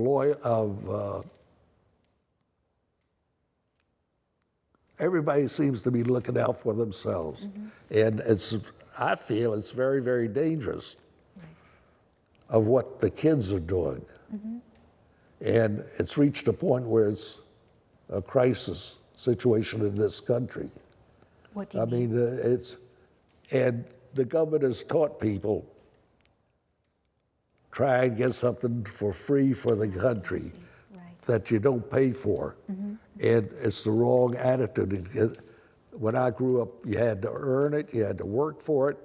everybody seems to be looking out for themselves. And I feel it's very, very dangerous of what the kids are doing. And it's reached a point where it's a crisis situation in this country. What do you mean? And the government has taught people, try and get something for free for the country that you don't pay for. And it's the wrong attitude. When I grew up, you had to earn it, you had to work for it.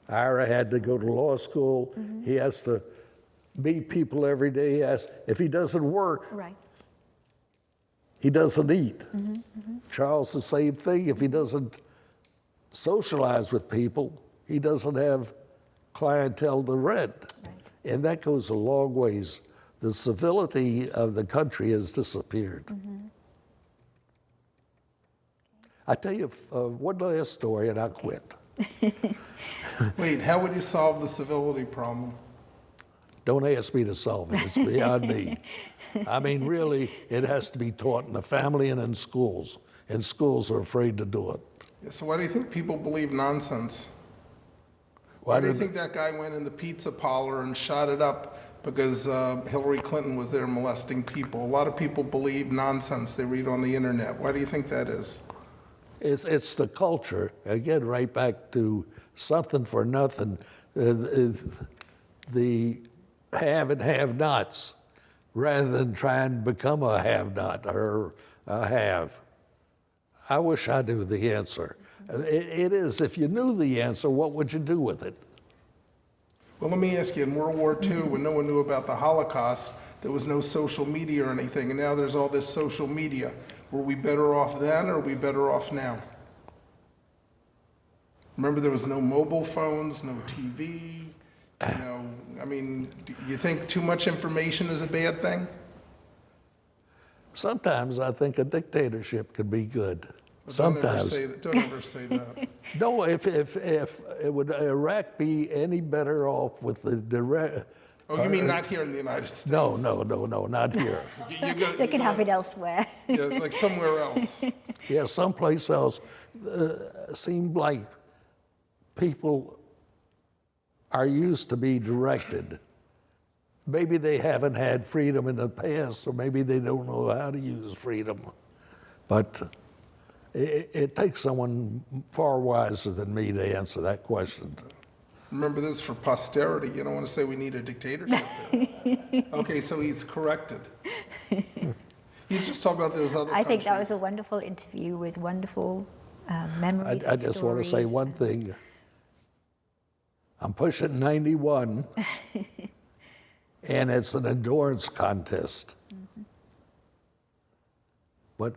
Ira had to go to law school. He has to meet people every day. If he doesn't work, he doesn't eat. Charles, the same thing. If he doesn't socialize with people, he doesn't have clientele to rent. And that goes a long ways. The civility of the country has disappeared. I tell you one last story and I'll quit. Wait, how would you solve the civility problem? Don't ask me to solve it. It's beyond me. I mean, really, it has to be taught in the family and in schools. and schools are afraid to do it. Yeah, so why do you think people believe nonsense? Why do you do think that guy went in the pizza parlor and shot it up because Hillary Clinton was there molesting people? A lot of people believe nonsense they read on the internet. Why do you think that is? It's the culture. Again, right back to something for nothing. The have and have-nots, rather than trying to become a have-not or a have. I wish I knew the answer. It is, if you knew the answer, what would you do with it? Well, let me ask you, in World War II, when no one knew about the Holocaust, there was no social media or anything, and now there's all this social media. Were we better off then, or are we better off now? Remember, there was no mobile phones, no TV, I mean, do you think too much information is a bad thing? Sometimes I think a dictatorship could be good. Sometimes. Don't ever say that. No, if would Iraq be any better off with the direct? Oh, you mean not here in the United States? No, not here. They can have it elsewhere. Yeah, like somewhere else. Yeah, someplace else. Seemed like people are used to be directed. Maybe they haven't had freedom in the past, or maybe they don't know how to use freedom. But it takes someone far wiser than me to answer that question. Remember this for posterity. You don't want to say we need a dictatorship there. Okay, so he's corrected. He's just talking about those other I think that countries. was a wonderful interview with wonderful memories. I just want to say one thing. I'm pushing 91, and it's an endurance contest. Mm-hmm. But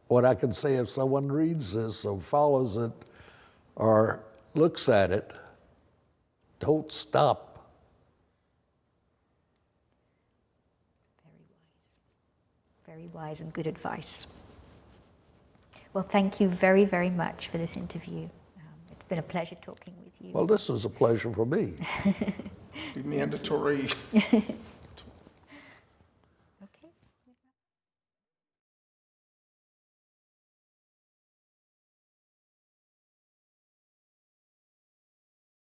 what I can say, if someone reads this or follows it or looks at it, don't stop. Very wise and good advice. Well, thank you very, very much for this interview. It's been a pleasure talking with you. Well, this was a pleasure for me. Be mandatory.